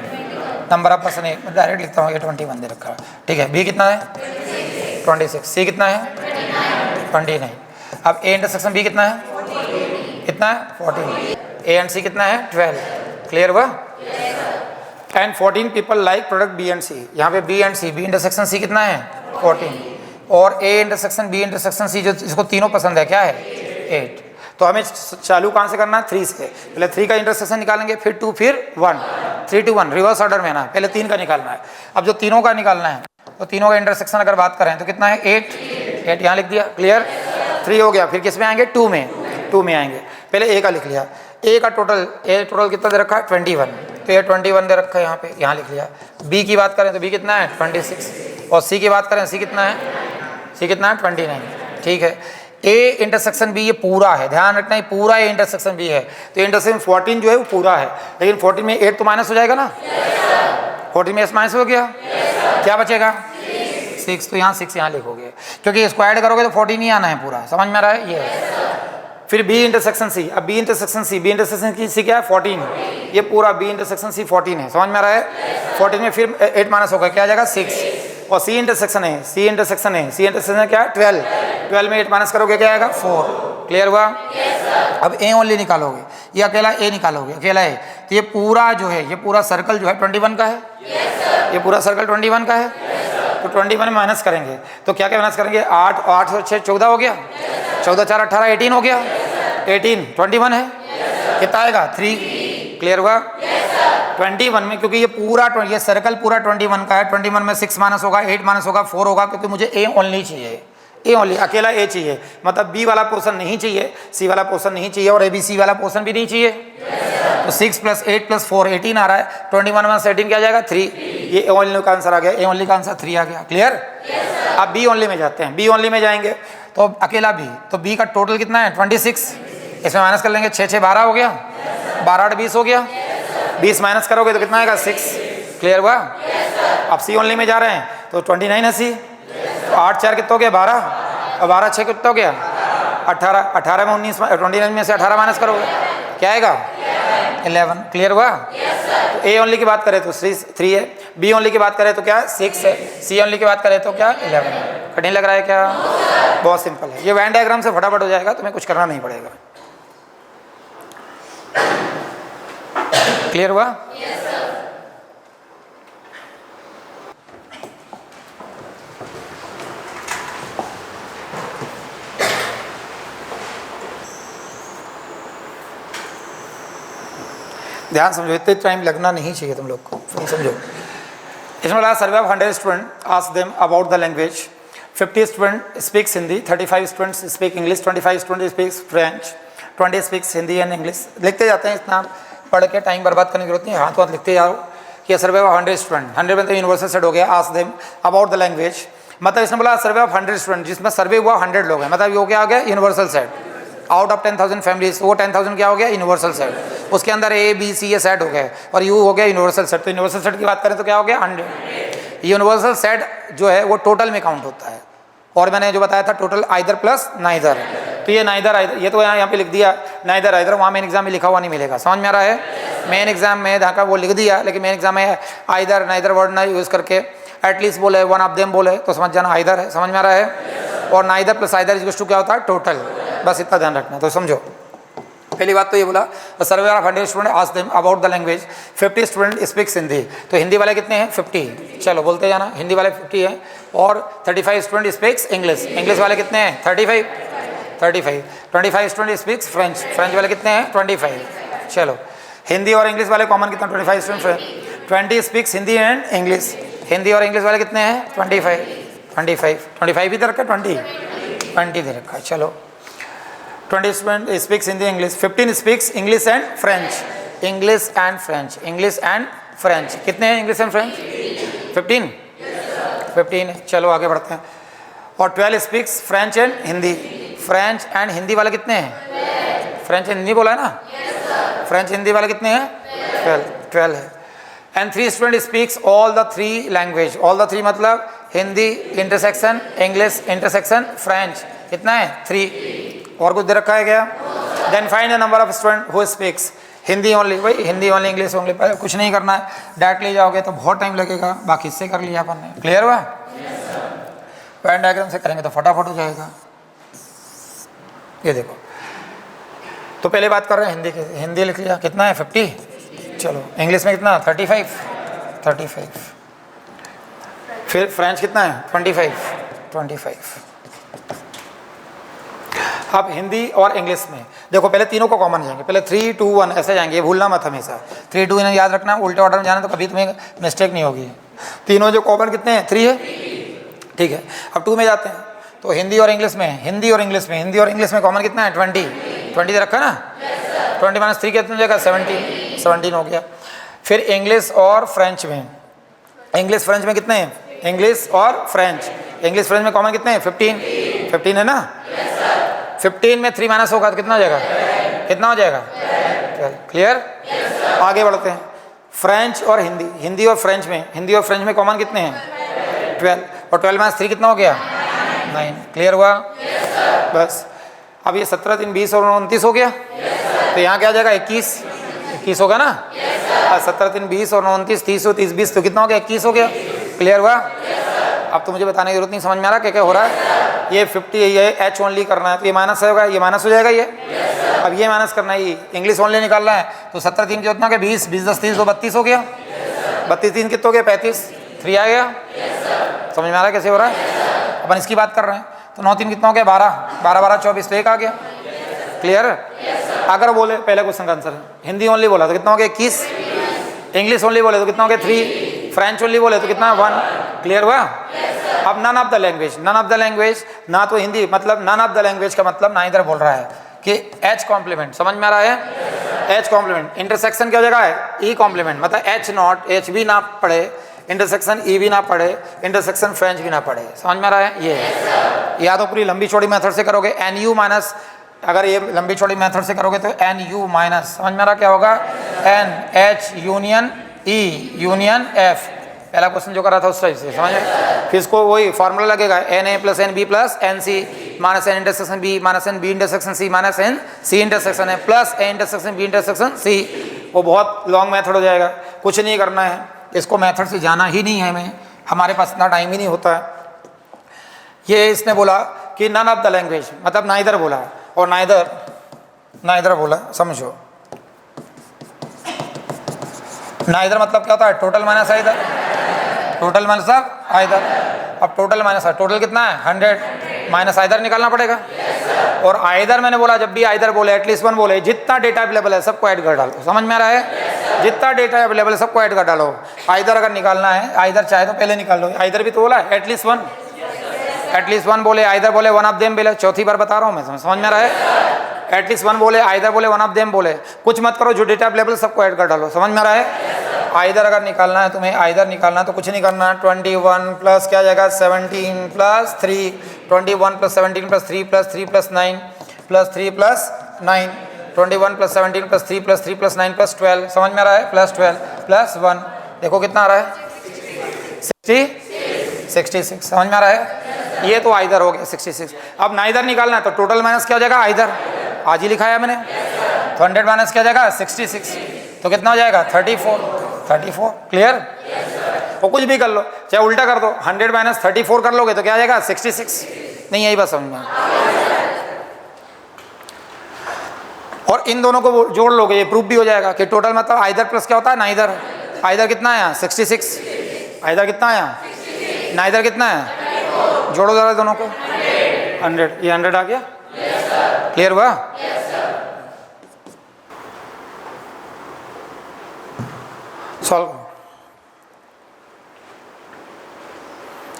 नंबर ऑफ पर्सन एक डायरेक्ट लिखता हूँ, ये 21 दे रखा है, ठीक है। B कितना है 26, C कितना है 29। अब A इंटरसेक्शन B कितना है, कितना है 14, A एंड C कितना है 12, क्लियर हुआ। And 14 people like product B and C, यहाँ पे B and C, B intersection C कितना है 14, और A intersection B intersection C जो जिसको तीनों पसंद है क्या है 8। तो हमें चालू कहाँ से करना है 3 से, पहले 3 का इंटरसेक्शन निकालेंगे, फिर 2, फिर 1, 3 to 1 रिवर्स ऑर्डर में ना, पहले 3 का निकालना है। अब जो तीनों का निकालना है तो तीनों का इंटरसेक्शन अगर बात करें तो कितना है 8 यहाँ लिख दिया, क्लियर। 3 हो गया, फिर किस में आएंगे 2 में आएंगे। पहले A का लिख लिया, A का टोटल कितना दे रखा है 21, तो ये 21 दे रखा है यहाँ पे, यहाँ लिख लिया। B की बात करें तो B कितना है 26, और C की बात करें C कितना है 29, ठीक है। A इंटरसेक्शन B ये पूरा है, ध्यान रखना, ये पूरा A इंटरसेक्शन B है, तो इंटरसेक्शन 14 जो है वो पूरा है, लेकिन 14 में 8 तो माइनस हो जाएगा ना, 14 में S माइनस हो गया, क्या बचेगा 6, तो यहाँ 6 यहाँ लिखोगे, क्योंकि इसको ऐड करोगे तो 14 नहीं आना है पूरा, समझ में आ रहा है ये। फिर B इंटरसेक्शन C, अब B इंटरसेक्शन C क्या है 14, ये पूरा B इंटरसेक्शन C 14 है, समझ में आ रहा है। 14 में फिर 8 माइनस होगा, क्या आ जाएगा 6, और C इंटरसेक्शन है क्या 12 में 8 माइनस करोगे क्या आएगा 4, क्लियर हुआ। अब A ओनली निकालोगे, ये अकेला A निकालोगे, अकेला A, तो ये पूरा जो है, ये पूरा सर्कल जो है 21 का है, ये पूरा सर्कल 21 का है, तो 21 में माइनस करेंगे तो क्या माइनस करेंगे 8 और 6 14 हो गया, 14 4 18 18 हो गया, 18 21 है, कितना आएगा 3, क्लियर हुआ। 21 में क्योंकि ये पूरा ये सर्कल पूरा 21 का है, 21 में 6 माइनस होगा, 8 माइनस होगा, 4 होगा, क्योंकि मुझे A ओनली चाहिए, A ओनली अकेला A चाहिए, मतलब B वाला पोर्शन नहीं चाहिए, C वाला पोर्शन नहीं चाहिए, और ABC वाला पोर्शन भी नहीं चाहिए। तो 6 + 8 + 4 18 आ रहा है, 21 में 18 क्या आ जाएगा 3, ये A ओनली का आंसर आ गया, A ओनली का आंसर 3 आ गया, क्लियर। अब B ओनली में जाते हैं, B ओनली में जाएंगे तो अकेला B, तो B का टोटल कितना है 26, इसमें माइनस कर लेंगे, 6 6 12 हो गया, 12 8 20 हो गया, 20 माइनस करोगे तो कितना आएगा 6, क्लियर हुआ। अब C ओनली में जा रहे हैं तो 29 है C, तो 8 4 कितना हो गया 12, और 12 6 कितना हो गया 18, 18 में 19, 29 में से 18 माइनस करोगे क्या आएगा 11, क्लियर हुआ। तो A ओनली की बात करें तो 3 है, B ओनली की बात करें तो क्या 6 है, C ओनली की बात करें तो क्या 11। कठिन लग रहा है क्या, बहुत सिंपल है, ये वेन डायग्राम से फटाफट हो जाएगा, तुम्हें कुछ करना नहीं पड़ेगा, क्लियर हुआ। ध्यान समझो, इतने टाइम लगना नहीं चाहिए तुम लोग को, समझो। इसमें बोला survey of 100 student ask them about the language, 50 student speaks Hindi, 35 students speak English, 25 student speaks French, 20 speaks Hindi and English. लिखते जाते हैं, इतना पढ़ के टाइम बर्बाद करने की जरूरत नहीं है, हाथ लिखते जाओ कि सर्वे ऑफ 100 स्टूडेंट, 100 में तो यूनिवर्सल सेट हो गया, ask them about the language, मतलब इसने बोला सर्वे ऑफ 100 स्टूडेंट जिसमें सर्वे हुआ 100 लोग हैं, मतलब ये हो गया universal set. Out of 10,000 families, वो 10,000 क्या हो गया यूनिवर्सल सेट, उसके अंदर A B C ये सेट हो गए, और U हो गया यूनिवर्सल सेट। तो यूनिवर्सल सेट की बात करें तो क्या हो गया 100। यूनिवर्सल सेट जो है वो टोटल में काउंट होता है, और मैंने जो बताया था टोटल आइदर प्लस नाइदर, तो ये नाइदर आइदर, ये तो यहाँ पे लिख दिया नाइदर आइदर, वहाँ मेन एग्जाम में लिखा हुआ नहीं मिलेगा, समझ में आ रहा है। मेन एग्जाम में जहाँ का वो लिख दिया, लेकिन मेन एग्जाम में आइदर नाइदर वर्ड ना यूज़ करके एटलीस्ट बोले, वन ऑफ देम बोले तो समझ जाना आइदर है, समझ में आ रहा है। और neither plus either equals to क्या होता है टोटल, बस इतना ध्यान रखना। तो समझो, पहली बात तो ये बोला survey of 100 student ask them about the language, 50 student speaks Hindi, तो हिंदी वाले कितने हैं 50, चलो बोलते जाना, हिंदी वाले 50 हैं, और 35 स्टूडेंट स्पीक्स इंग्लिश, इंग्लिश वाले कितने हैं 35, 25 स्टूडेंट स्पीक्स फ्रेंच, फ्रेंच वाले कितने हैं 25, चलो हिंदी और इंग्लिश वाले कॉमन कितना 25 student, 20 speaks Hindi and English, Hindi और इंग्लिश वाले कितने हैं 25 भी दे रखा है, 20 दे रखा है, चलो 20 student speaks Hindi English, 15 speaks English and French, English and French, English and French कितने हैं इंग्लिश एंड फ्रेंच 15 है, चलो आगे बढ़ते हैं। और 12 speaks French and Hindi. French and Hindi वाले कितने हैं? फ्रेंच एंड हिंदी बोला है ना? फ्रेंच हिंदी वाले कितने हैं? 12 है। And 3 student speaks all the 3 language. All the 3 मतलब Hindi intersection English intersection French, कितना है? 3। और कुछ दे रखा है क्या? Then find the number of student who speaks Hindi only. भाई हिंदी ओनली इंग्लिश ओनली, कुछ नहीं करना है, डायरेक्ट ले जाओगे तो बहुत टाइम लगेगा, बाकी इससे कर लिया अपन ने। क्लियर हुआ? पैन डायग्राम से करेंगे तो फटाफट हो जाएगा। ये देखो, तो पहले बात कर रहे हैं हिंदी की। हिंदी लिख लिया, कितना है? 50। चलो इंग्लिश में कितना? 35। फिर फ्रेंच कितना है? 25। अब हिंदी और इंग्लिश में देखो, पहले तीनों को कॉमन जाएंगे, पहले 3 2 1 ऐसे जाएंगे, ये भूलना मत हमेशा। 3 2 1 याद रखना, उल्टे ऑर्डर में जाना तो कभी तुम्हें मिस्टेक नहीं होगी। तीनों जो कॉमन कितने हैं? 3 है, ठीक है। अब 2 में जाते हैं, तो हिंदी और इंग्लिश में, हिंदी और इंग्लिश में कॉमन कितना है? 20 दे रखा ना? 20 - 3 कितनी जगह? 17 हो गया। फिर इंग्लिश और फ्रेंच में, इंग्लिश फ्रेंच में कितने हैं? इंग्लिश और फ्रेंच में कॉमन कितने हैं? 15 है ना? 15 में 3 माइनस होगा तो कितना हो जाएगा? कितना हो जाएगा? क्लियर? आगे बढ़ते हैं। फ्रेंच और हिंदी और फ्रेंच में कॉमन कितने हैं? 12, और 12 - 3 कितना हो गया? 9। क्लियर हुआ? बस अब ये 17 3 20 और 29 हो गया, तो यहाँ क्या आ जाएगा? 21 होगा ना? 17 3 20 और 29 30 और 30 20, तो कितना हो गया? 21 हो गया। क्लियर हुआ? अब तो मुझे बताने की जरूरत नहीं, समझ में आ रहा क्या हो रहा है? ये 50 ये एच ओनली करना है, तो ये माइनस होगा, ये माइनस हो जाएगा ये। अब ये माइनस करना है, ये इंग्लिश ओनली निकालना है, तो 17 3 कितना हो गया? 20 20 10 30 तो 32 हो गया। 32 3 कितना हो गया? 35। 3 आ गया। समझ में आ रहा है कैसे हो रहा है? अपन इसकी बात कर रहे हैं, तो 9 3 कितना हो गया? 12 12 24, तो 1 आ गया। क्लियर? अगर बोले पहले क्वेश्चन का आंसर हिंदी ओनली बोला तो कितना हो गया? 21। इंग्लिश ओनली बोले तो कितना हो गया? 3। फ्रेंच ओनली बोले तो कितना? 1। क्लियर हुआ? अब नन ऑफ द लैंग्वेज, ना तो हिंदी मतलब नन ऑफ द लैंग्वेज का मतलब ना इधर बोल रहा है कि एच कॉम्प्लीमेंट, समझ में आ रहा है? एच कॉम्प्लीमेंट इंटरसेक्शन क्या जगह है? ई कॉम्प्लीमेंट, मतलब एच नॉट, एच भी ना पढ़े, इंटरसेक्शन ई भी ना पढ़े, इंटरसेक्शन फ्रेंच भी ना पढ़े। समझ में आ रहा है? ये या तो पूरी लंबी चौड़ी मेथड से करोगे, एन यू माइनस, अगर ये लंबी चौड़ी मेथड से करोगे तो एन यू माइनस, समझ में आ रहा क्या होगा? N H union E union F, पहला क्वेश्चन जो करा था उस टाइप से, समझ में? फिर इसको वही फॉर्मूला लगेगा, n A plus N B plus N C minus N intersection B minus N B intersection C minus N C intersection है plus A intersection B intersection C. वो बहुत लॉन्ग मेथड हो जाएगा, कुछ नहीं करना है, इसको मेथड से जाना ही नहीं है, हमें हमारे पास इतना टाइम ही नहीं होता है। ये इसने बोला कि नन ऑफ द लैंग्वेज, मतलब ना इधर बोला और ना इधर बोला, समझो। ना इधर मतलब क्या होता है? Total minus either, total minus either. अब टोटल माइनस टोटल कितना है? 100 माइनस आइदर निकालना पड़ेगा। और आइदर मैंने बोला, जब भी आइदर बोले एटलीस्ट 1 बोले, जितना डेटा अवेलेबल है सबको ऐड कर डालो। समझ में आ रहा है? जितना डेटा अवेलेबल है सबको ऐड कर डालो। आइदर अगर निकालना है, आइदर चाहे तो पहले निकाल लो, आइदर भी तो बोला एटलीस्ट 1 बोले, आइदर बोले, वन ऑफ देम बोले, चौथी बार बता रहा हूँ मैं, समझ में आ रहा है? एटलीस्ट 1 बोले, आइदर बोले, वन ऑफ देम बोले, कुछ मत करो, जो डेटा अवेलेबल सबको ऐड कर डालो। समझ में आ रहा है? आइदर अगर निकालना है तुम्हें, आइदर निकालना है तो कुछ नहीं करना है, 21 प्लस क्या जाएगा? 17 plus 3, 21 plus 17 plus 3 plus 3 plus 9 plus 3 plus 9, 21 plus 17 plus 3 plus 3 plus 9 plus 12। समझ में आ रहा है? प्लस 12 प्लस 1, देखो कितना आ रहा है? 66। समझ में आ रहा है? ये तो आइदर हो गया 66। अब ना इधर निकालना है तो टोटल माइनस क्या हो जाएगा? आइदर, आज ही लिखा है मैंने, तो 100 माइनस क्या जाएगा? 66, तो कितना हो जाएगा? 34। क्लियर? और कुछ भी कर लो, चाहे उल्टा कर दो, 100 माइनस 34 कर लोगे तो क्या आ जाएगा? 66। नहीं, यही बात समझ में। और इन दोनों को जोड़ लोगे, ये प्रूफ भी हो जाएगा कि टोटल मतलब आइदर प्लस क्या होता है? ना इधर। आइदर कितना आया? 66। आइदर कितना आया? ना इधर कितना है? जोड़ो जरा दोनों को, 100। ये 100 आ गया। क्लियर हुआ? सॉल्व।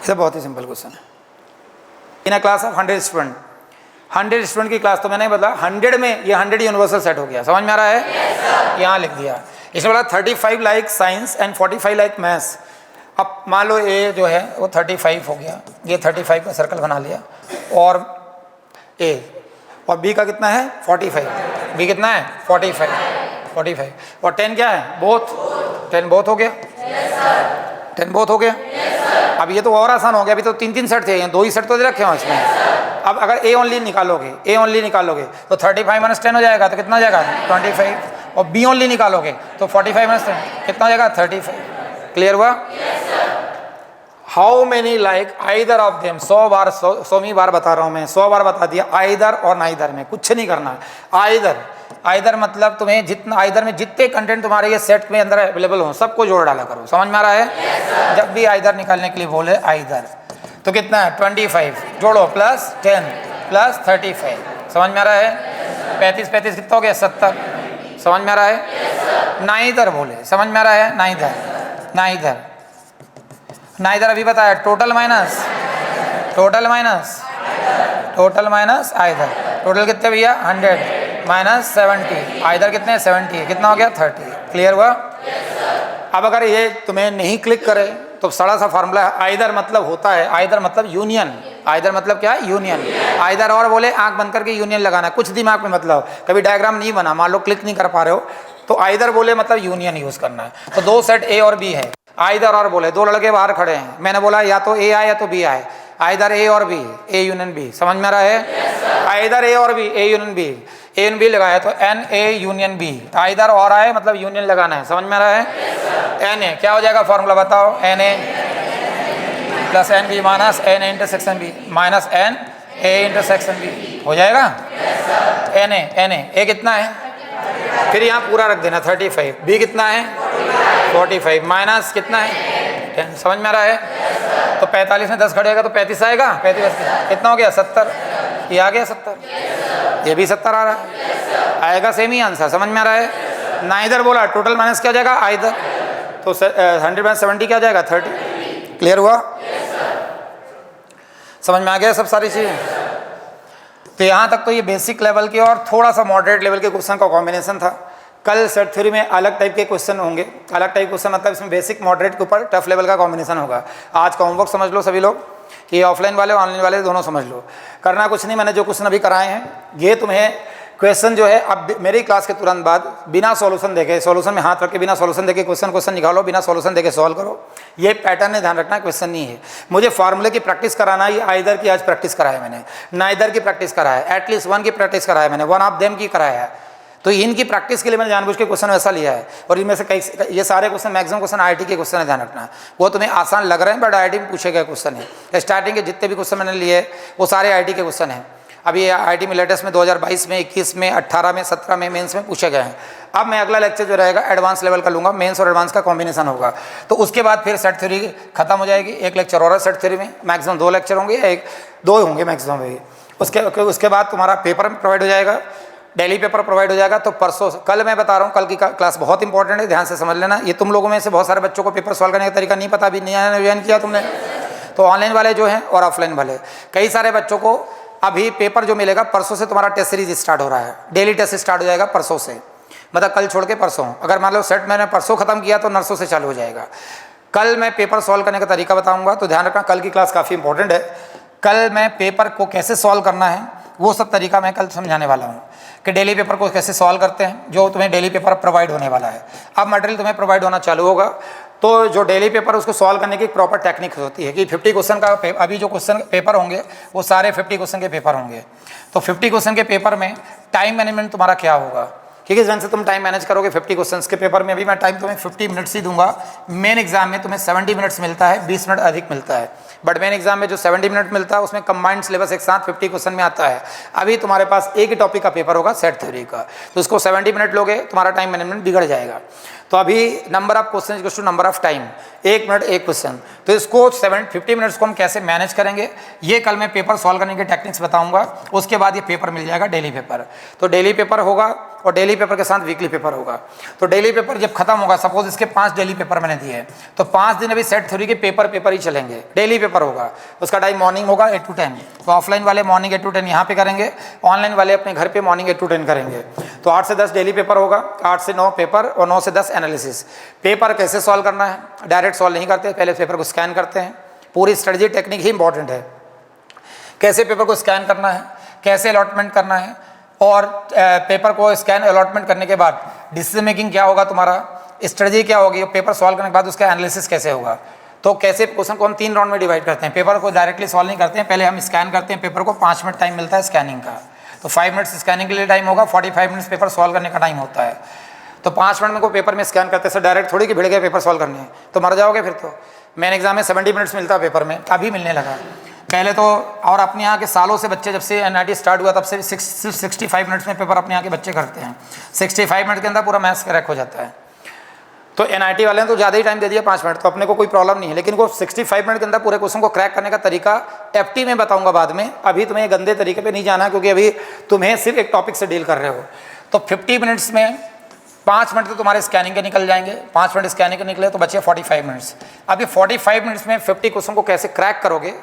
ये बहुत ही सिंपल क्वेश्चन है। In a class of 100 student, 100 student की क्लास, तो मैंने बताया 100 में ये 100 यूनिवर्सल सेट हो गया। समझ में आ रहा है? यहाँ लिख दिया। इसमें बोला 35 like science and 45 like maths. अब मान लो ए जो है वो 35 हो गया, ये 35 का सर्कल बना लिया, और ए और बी का कितना है 45, बी कितना है 45 और 10 क्या है बोथ, 10 बोथ हो गया, 10 बोथ हो गया। अब ये तो और आसान हो गया, अभी तो 3 सेट थे, 2 ही सेट तो दे रखे हैं इसमें। अब अगर ए ओनली निकालोगे तो 35 - 10 हो जाएगा, तो कितना हो जाएगा 25, और बी ओनली निकालोगे तो 45 - 10 कितना हो जाएगा 35। क्लियर हुआ? How many like either of them, 100 बार 100वीं बार बता रहा हूँ मैं, 100 बार बता दिया। आइदर और नाइदर में कुछ नहीं करना है। आइदर मतलब तुम्हें जितना, आइदर में जितने कंटेंट तुम्हारे ये सेट में अंदर अवेलेबल हो सबको जोड़ डाला करो। समझ में आ रहा है? जब भी आइदर निकालने के लिए बोले आइदर, तो कितना है 25 जोड़ो प्लस 10 प्लस 35। समझ में आ रहा है? 35 कितना हो गया 70। समझ में आ रहा है? नाइदर बोले, समझ में आ रहा है? नाइदर अभी बताया, टोटल माइनस आइदर। टोटल कितने भैया 100 माइनस 70, आइदर कितने 70 है, कितना हो गया 30। क्लियर हुआ? अब अगर ये तुम्हें नहीं क्लिक करे तो सड़ा सा फार्मूला है। आइदर मतलब होता है, आइदर मतलब यूनियन। आइदर मतलब क्या है? यूनियन। आइदर और बोले आंख बंद करके यूनियन लगाना, कुछ दिमाग में मतलब कभी डायग्राम नहीं बना, मान लो क्लिक नहीं कर पा रहे हो तो आइदर बोले मतलब यूनियन यूज करना है। तो 2 सेट ए और बी है, आइदर और बोले 2 लड़के बाहर खड़े हैं, मैंने बोला या तो ए आए या तो बी आए, आइदर ए और बी, ए यूनियन बी। समझ में आ रहा है? आइदर ए और B, A union B, A union B लगाया तो N A union B, either और आए मतलब यूनियन लगाना है। समझ में आ रहा है? एन ए क्या हो जाएगा फॉर्मूला बताओ? N A plus N B minus N A intersection B minus N A intersection B हो जाएगा। एन ए कितना है, फिर यहाँ पूरा रख देना 35, बी कितना है 45 माइनस कितना है 10। समझ में आ रहा है? तो 45 में 10 घटेगा तो 35 आएगा, 35 कितना हो गया 70, ये आ गया 70, ये भी 70 आ रहा है, आएगा सेम ही आंसर। समझ में आ रहा है? नाइदर बोला, टोटल माइनस क्या हो जाएगा आइदर, तो 100 - 70 क्या हो जाएगा 30। क्लियर हुआ? समझ में आ गया सब सारी चीज़ें? तो यहाँ तक तो ये बेसिक लेवल के और थोड़ा सा मॉडरेट लेवल के क्वेश्चन का कॉम्बिनेशन था। कल सेट थ्योरी में अलग टाइप के क्वेश्चन होंगे, अलग टाइप क्वेश्चन मतलब इसमें बेसिक मॉडरेट के ऊपर टफ लेवल का कॉम्बिनेशन होगा। आज का होमवर्क समझ लो सभी लोग, कि ऑफलाइन वाले ऑनलाइन वाले दोनों समझ लो। करना कुछ नहीं, मैंने जो क्वेश्चन अभी कराए हैं ये तुम्हें क्वेश्चन जो है अब मेरी क्लास के तुरंत बाद बिना सॉल्यूशन देखे, सॉल्यूशन में हाथ रख के बिना सॉल्यूशन देखे क्वेश्चन निकालो, बिना सॉल्यूशन देके सॉल्व करो। ये पैटर्न है, ध्यान रखना, क्वेश्चन नहीं है। मुझे फार्मूले की प्रैक्टिस कराना है। ये आइदर की आज प्रैक्टिस कराया मैंने, नाइदर की प्रैक्टिस कराया है, एटलीस्ट 1 की प्रैक्टिस कराया मैंने, 1 ऑफ देम की कराया है। तो इनकी प्रैक्टिस के लिए मैंने जानबूझ के क्वेश्चन वैसा लिया है। और इनमें से कई, ये सारे क्वेश्चन मैक्सिमम क्वेश्चन आईटी के क्वेश्चन है, ध्यान रखना। वो तुम्हें आसान लग रहे हैं बट आईटी में पूछे गए क्वेश्चन है। स्टार्टिंग के जितने भी क्वेश्चन मैंने लिए वो सारे आईटी के क्वेश्चन हैं। अभी आईटी में लेटेस्ट में 2022 में, 21 में, 18 में, 17 में मेंस में पूछे गए हैं। अब मैं अगला लेक्चर जो रहेगा एडवांस लेवल का लूँगा, मेंस और एडवांस का कॉम्बिनेशन होगा। तो उसके बाद फिर सेट थ्योरी खत्म हो जाएगी। एक लेक्चर और है सेट थ्योरी में, मैक्सिमम 2 लेक्चर होंगे, 1-2 होंगे मैक्सिमम। उसके बाद तुम्हारा पेपर प्रोवाइड हो जाएगा, डेली पेपर प्रोवाइड हो जाएगा। तो परसों, कल मैं बता रहा हूँ, कल की क्लास बहुत इंपॉर्टेंट है, ध्यान से समझ लेना। ये तुम लोगों में से बहुत सारे बच्चों को पेपर सॉल्व करने का तरीका नहीं पता, अभी नया ज्वाइन किया तुमने, तो ऑनलाइन वाले जो हैं और ऑफलाइन वाले, कई सारे बच्चों को अभी पेपर जो मिलेगा परसों से तुम्हारा टेस्ट सीरीज स्टार्ट हो रहा है। डेली टेस्ट स्टार्ट हो जाएगा परसों से, मतलब कल छोड़ के परसों। अगर मान लो सेट मैंने परसों खत्म किया तो नरसों से चालू हो जाएगा। कल मैं पेपर सॉल्व करने का तरीका बताऊंगा, तो ध्यान रखना, कल की क्लास काफ़ी इंपॉर्टेंट है। कल मैं पेपर को कैसे सॉल्व करना है वो सब तरीका मैं कल समझाने वाला हूँ, कि डेली पेपर को कैसे सॉल्व करते हैं, जो तुम्हें डेली पेपर प्रोवाइड होने वाला है। अब मटेरियल तुम्हें प्रोवाइड होना चालू होगा, तो जो डेली पेपर उसको सॉल्व करने की प्रॉपर टेक्निक होती है कि 50 क्वेश्चन का अभी जो क्वेश्चन पेपर होंगे वो सारे 50 क्वेश्चन के पेपर होंगे। तो 50 क्वेश्चन के पेपर में टाइम मैनेजमेंट तुम्हारा क्या होगा, ठीक है, जैसे से तुम टाइम मैनेज करोगे 50 क्वेश्चंस के पेपर में। अभी मैं टाइम तुम्हें 50 मिनट्स ही दूंगा। मेन एग्जाम में तुम्हें 70 मिनट्स मिलता है, 20 मिनट अधिक मिलता है, बट मेन एग्जाम में जो 70 मिनट मिलता है उसमें कंबाइंड सिलेबस एक साथ 50 क्वेश्चन में आता है। अभी तुम्हारे पास एक ही टॉपिक का पेपर होगा सेट थ्योरी का, तो उसको 70 मिनट लोगे, तुम्हारा टाइम मैनेजमेंट बिगड़ जाएगा। तो अभी number of question equals to number of time, 1 minute 1 question. तो इसको 50 मिनट्स को हम कैसे मैनेज करेंगे, ये कल मैं पेपर सॉल्व करने के टेक्निक्स बताऊंगा। उसके बाद ये पेपर मिल जाएगा डेली पेपर। तो डेली पेपर होगा और डेली पेपर के साथ वीकली पेपर होगा। तो डेली पेपर जब खत्म होगा, सपोज इसके 5 डेली पेपर मैंने दिए हैं, तो 5 दिन अभी सेट थ्योरी के पेपर ही चलेंगे। डेली पेपर होगा, उसका टाइम मॉर्निंग होगा 8 to 10। तो ऑफलाइन वाले मॉर्निंग 8 to 10 यहाँ पे करेंगे, ऑनलाइन वाले अपने घर पे मॉर्निंग 8 to 10 करेंगे। तो 8 से 10 डेली पेपर होगा, 8 से 9 पेपर और 9 से 10 एनालिसिस। पेपर कैसे सॉल्व करना है, डायरेक्ट सॉल्व नहीं करते, पहले पेपर को स्कैन करते हैं। पूरी स्ट्रेटजी टेक्निक ही इंपॉर्टेंट है, कैसे पेपर को स्कैन करना है, कैसे अलॉटमेंट करना है, और पेपर को स्कैन अलॉटमेंट करने के बाद डिसीजन मेकिंग क्या होगा, तुम्हारा स्ट्रेटजी क्या होगी, पेपर सॉल्व करने के बाद उसका एनालिसिस कैसे होगा। तो कैसे क्वेश्चन को हम 3 राउंड में डिवाइड करते हैं। पेपर को डायरेक्टली सॉल्व नहीं करते हैं, पहले हम स्कैन करते हैं पेपर को, 5 मिनट टाइम मिलता है स्कैनिंग का। तो 5 मिनट्स स्कैनिंग के लिए टाइम होगा, 45 मिनट्स पेपर सॉल्व करने का टाइम होता है। तो 5 मिनट में को पेपर में स्कैन करते हैं, डायरेक्ट थोड़ी कि भिड़ गए पेपर सॉल्व करने, तो मर जाओगे फिर। तो मेन एग्जाम में 70 मिनट्स मिलता है पेपर में, अभी मिलने लगा पहले तो। और अपने यहाँ के सालों से बच्चे, जब से NIT स्टार्ट हुआ तब से 65 मिनट्स में पेपर अपने यहाँ के बच्चे करते हैं। 65 मिनट के अंदर पूरा मैथ्स क्रैक हो जाता है। तो NIT वाले ने तो ज़्यादा ही टाइम दे दिया, 5 मिनट, तो अपने को कोई प्रॉब्लम नहीं है। लेकिन वो 65 मिनट के अंदर पूरे क्वेश्चन को क्रैक करने का तरीका FT में बताऊंगा बाद में। अभी तुम्हें गंदे तरीके पे नहीं जाना, क्योंकि अभी तुम्हें सिर्फ एक टॉपिक से डील कर रहे हो। तो 50 मिनट्स में 5 मिनट तो तुम्हारे स्कैनिंग के निकल जाएंगे, 5 मिनट स्कैनिंग के निकले तो बचे 45 मिनट्स। अब ये 45 मिनट्स में 50 क्वेश्चन को कैसे क्रैक करोगे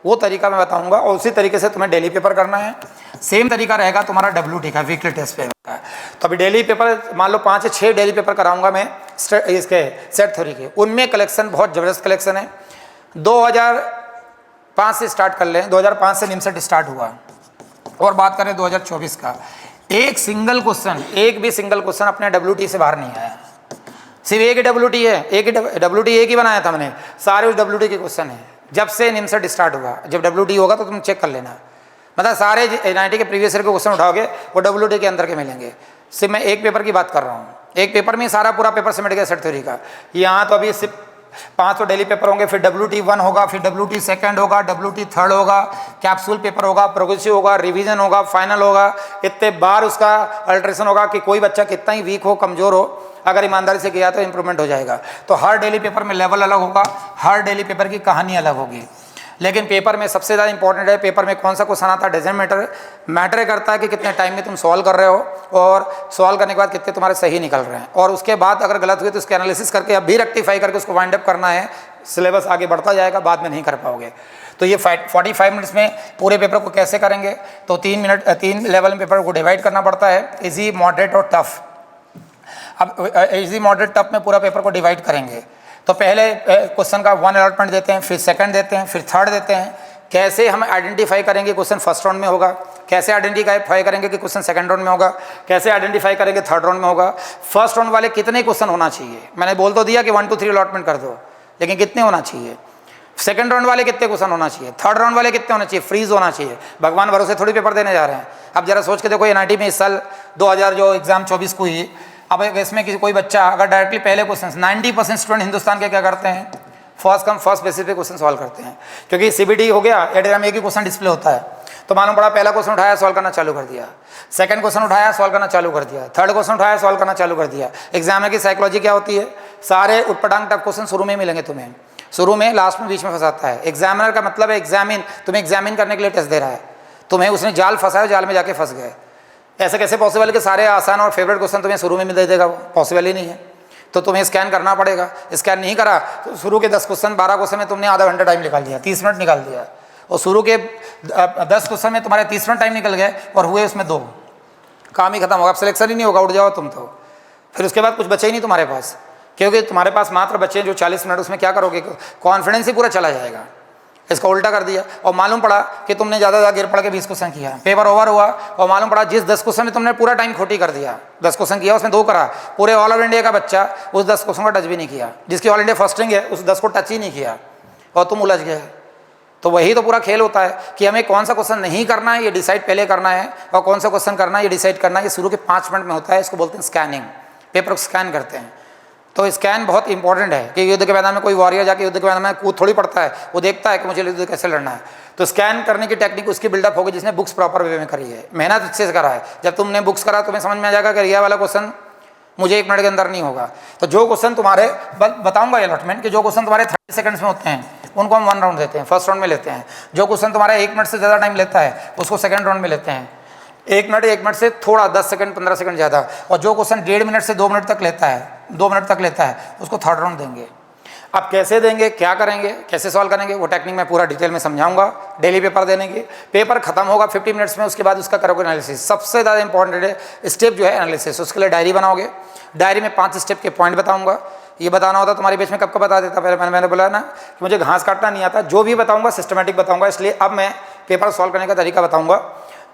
वो तरीका मैं बताऊंगा, और उसी तरीके से तुम्हें डेली पेपर करना है। सेम तरीका रहेगा तुम्हारा WT का, वीकली टेस्ट पेपर का। तो अभी डेली पेपर मान लो 5 से 6 डेली पेपर कराऊंगा मैं इसके सेट थ्योरी के। उनमें कलेक्शन बहुत ज़बरदस्त कलेक्शन है। 2005 से स्टार्ट कर लें, 2005 से निमसेट स्टार्ट हुआ, और बात करें 2024 का, एक भी सिंगल क्वेश्चन अपने WT से बाहर नहीं आया। सिर्फ एक ही WT है, एक ही WT एक ही बनाया था मैंने, सारे उस WT के क्वेश्चन है। जब से निमसेट स्टार्ट हुआ, जब WT होगा तो तुम चेक कर लेना, मतलब सारे NIT के प्रीवियस ईयर के क्वेश्चन उठाओगे वो WT के अंदर के मिलेंगे। सिर्फ मैं एक पेपर की बात कर रहा हूँ, एक पेपर में सारा पूरा पेपर सिमट गया सेट थ्योरी का। यहाँ तो अभी सिर्फ 500 डेली पेपर होंगे, फिर WT 1 होगा, फिर WT 2 होगा, WT 3 होगा, कैप्सूल पेपर होगा, प्रोग्रेसिव होगा, रिवीजन होगा, फाइनल होगा। इतने बार उसका अल्ट्रेशन होगा कि कोई बच्चा कितना ही वीक हो, कमज़ोर हो, अगर ईमानदारी से किया तो इंप्रूवमेंट हो जाएगा। तो हर डेली पेपर में लेवल अलग होगा, हर डेली पेपर की कहानी अलग होगी। लेकिन पेपर में सबसे ज़्यादा इंपॉर्टेंट है, पेपर में कौन सा क्वेश्चन आता है डजेंट मैटर करता है कि कितने टाइम में तुम सॉल्व कर रहे हो, और सॉल्व करने के बाद कितने तुम्हारे सही निकल रहे हैं, और उसके बाद अगर गलत हुए तो उसके एनालिसिस करके अभी रेक्टिफाई करके उसको वाइंड अप करना है। सिलेबस आगे बढ़ता जाएगा, बाद में नहीं कर पाओगे। तो ये 45 मिनट्स में पूरे पेपर को कैसे करेंगे, तो 3 लेवल में पेपर को डिवाइड करना पड़ता है, ईजी, मॉडरेट और टफ। अब इजी, मॉडरेट, टफ में पूरा पेपर को डिवाइड करेंगे। तो पहले क्वेश्चन का 1 अलॉटमेंट देते हैं, फिर 2nd देते हैं, फिर 3rd देते हैं। कैसे हम आइडेंटिफाई करेंगे क्वेश्चन फर्स्ट राउंड में होगा, कैसे आइडेंटिफाई करेंगे कि क्वेश्चन 2nd राउंड में होगा, कैसे आइडेंटिफाई करेंगे 3rd राउंड में होगा। फर्स्ट राउंड वाले कितने क्वेश्चन होना चाहिए, मैंने बोल तो दिया कि 1 to 3 अलॉटमेंट कर दो, लेकिन कितने होना चाहिए। 2nd राउंड वाले कितने क्वेश्चन होना चाहिए, 3rd राउंड वाले कितने होना चाहिए, फ्रीज होना चाहिए। भगवान भरोसे थोड़ी पेपर देने जा रहे हैं। अब जरा सोच के देखो, NIT में इस साल 2000 जो एग्जाम 24 को हुई, अब इसमें किसी कोई बच्चा अगर डायरेक्टली पहले क्वेश्चन, 90% स्टूडेंट हिंदुस्तान के क्या करते हैं, फर्स्ट कम फर्स्ट बेसिस पे क्वेश्चन सॉल्व करते हैं। क्योंकि CBT हो गया, एग्जाम में एक ही क्वेश्चन डिस्प्ले होता है, तो मालूम पड़ा पहला क्वेश्चन उठाया सॉल्व करना चालू कर दिया, 2nd क्वेश्चन उठाया सॉल्व करना चालू कर दिया, 3rd क्वेश्चन उठाया सॉल्व करना चालू कर दिया। एग्जामिनर की साइकोलॉजी क्या होती है, सारे उटपटांग टफ क्वेश्चन शुरू में मिलेंगे तुम्हें, शुरू में, लास्ट में, बीच में फंसाता है। एग्जामिनर का मतलब है एग्जामिन, तुम्हें एग्जामिन करने के लिए टेस्ट दे रहा है, तुम्हें उसने जाल फंसाया, जाल में जाके फंस गए। ऐसे कैसे पॉसिबल कि सारे आसान और फेवरेट क्वेश्चन तुम्हें शुरू में दे देगा, वो पॉसिबल ही नहीं है। तो तुम्हें स्कैन करना पड़ेगा, स्कैन नहीं करा तो शुरू के 10 क्वेश्चन 12 क्वेश्चन में तुमने आधा घंटा टाइम निकाल दिया, 30 मिनट निकाल दिया, और शुरू के 10 क्वेश्चन में तुम्हारे 30 मिनट टाइम निकल गए, और हुए उसमें 2, काम ही खत्म होगा। अब सिलेक्शन ही नहीं होगा, उठ जाओ तुम तो। फिर उसके बाद कुछ बचे ही नहीं तुम्हारे पास, क्योंकि तुम्हारे पास मात्र बचे जो 40 मिनट, उसमें क्या करोगे, कॉन्फिडेंस ही पूरा चला जाएगा। इसका उल्टा कर दिया, और मालूम पड़ा कि तुमने ज़्यादा गिर पड़ के 20 क्वेश्चन किया, पेपर ओवर हुआ, और मालूम पड़ा जिस 10 क्वेश्चन में तुमने पूरा टाइम खोटी कर दिया, 10 क्वेश्चन किया उसमें 2 करा, पूरे ऑल ओवर इंडिया का बच्चा उस 10 क्वेश्चन को टच भी नहीं किया, जिसकी ऑल इंडिया फर्स्ट रैंक है उस 10 को टच ही नहीं किया, और तुम उलझ गए। तो वही तो पूरा खेल होता है कि हमें कौन सा क्वेश्चन नहीं करना है ये डिसाइड पहले करना है, और कौन सा क्वेश्चन करना है ये डिसाइड करना है। ये शुरू के 5 मिनट में होता है, इसको बोलते हैं स्कैनिंग, पेपर को स्कैन करते हैं। तो स्कैन बहुत इंपॉर्टेंट है कि युद्ध के मैदान में कोई वॉरियर जाके युद्ध के मैदान में कूद थोड़ी पड़ता है, वो देखता है कि मुझे युद्ध कैसे लड़ना है। तो स्कैन करने की टेक्निक उसकी बिल्डअप होगी जिसने बुक्स प्रॉपर वे में करी है, मेहनत अच्छे से करा है। जब तुमने बुक्स करा तुम्हें समझ में आ जाएगा कि ये वाला क्वेश्चन मुझे 1 मिनट के अंदर नहीं होगा। तो जो क्वेश्चन तुम्हारे बताऊंगा अलॉटमेंट कि जो क्वेश्चन तुम्हारे 30 सेकंड्स में होते हैं उनको हम 1 राउंड देते हैं, फर्स्ट राउंड में लेते हैं। जो क्वेश्चन तुम्हारा 1 मिनट से ज़्यादा टाइम लेता है उसको सेकंड राउंड में लेते हैं। 1 मिनट से थोड़ा 10 सेकंड 15 सेकंड ज़्यादा, और जो क्वेश्चन 1.5 मिनट से 2 मिनट तक लेता है, 2 मिनट तक लेता है, उसको थर्ड राउंड देंगे। अब कैसे देंगे, क्या करेंगे, कैसे सॉल्व करेंगे, वो टेक्निक मैं पूरा डिटेल में समझाऊंगा। डेली पेपर देने की, पेपर खत्म होगा 50 मिनट्स में, उसके बाद उसका करोगे एनालिसिस। सबसे ज़्यादा इंपॉर्टेंट स्टेप जो है एनालिसिस, उसके लिए डायरी बनाओगे। डायरी में 5 स्टेप के पॉइंट बताऊंगा। ये बताना होता तुम्हारे बीच में कब बता देता, पहले मैंने बोला ना कि मुझे घास काटना नहीं आता, जो भी बताऊंगा सिस्टमेटिक बताऊंगा। इसलिए अब मैं पेपर सॉल्व करने का तरीका बताऊंगा।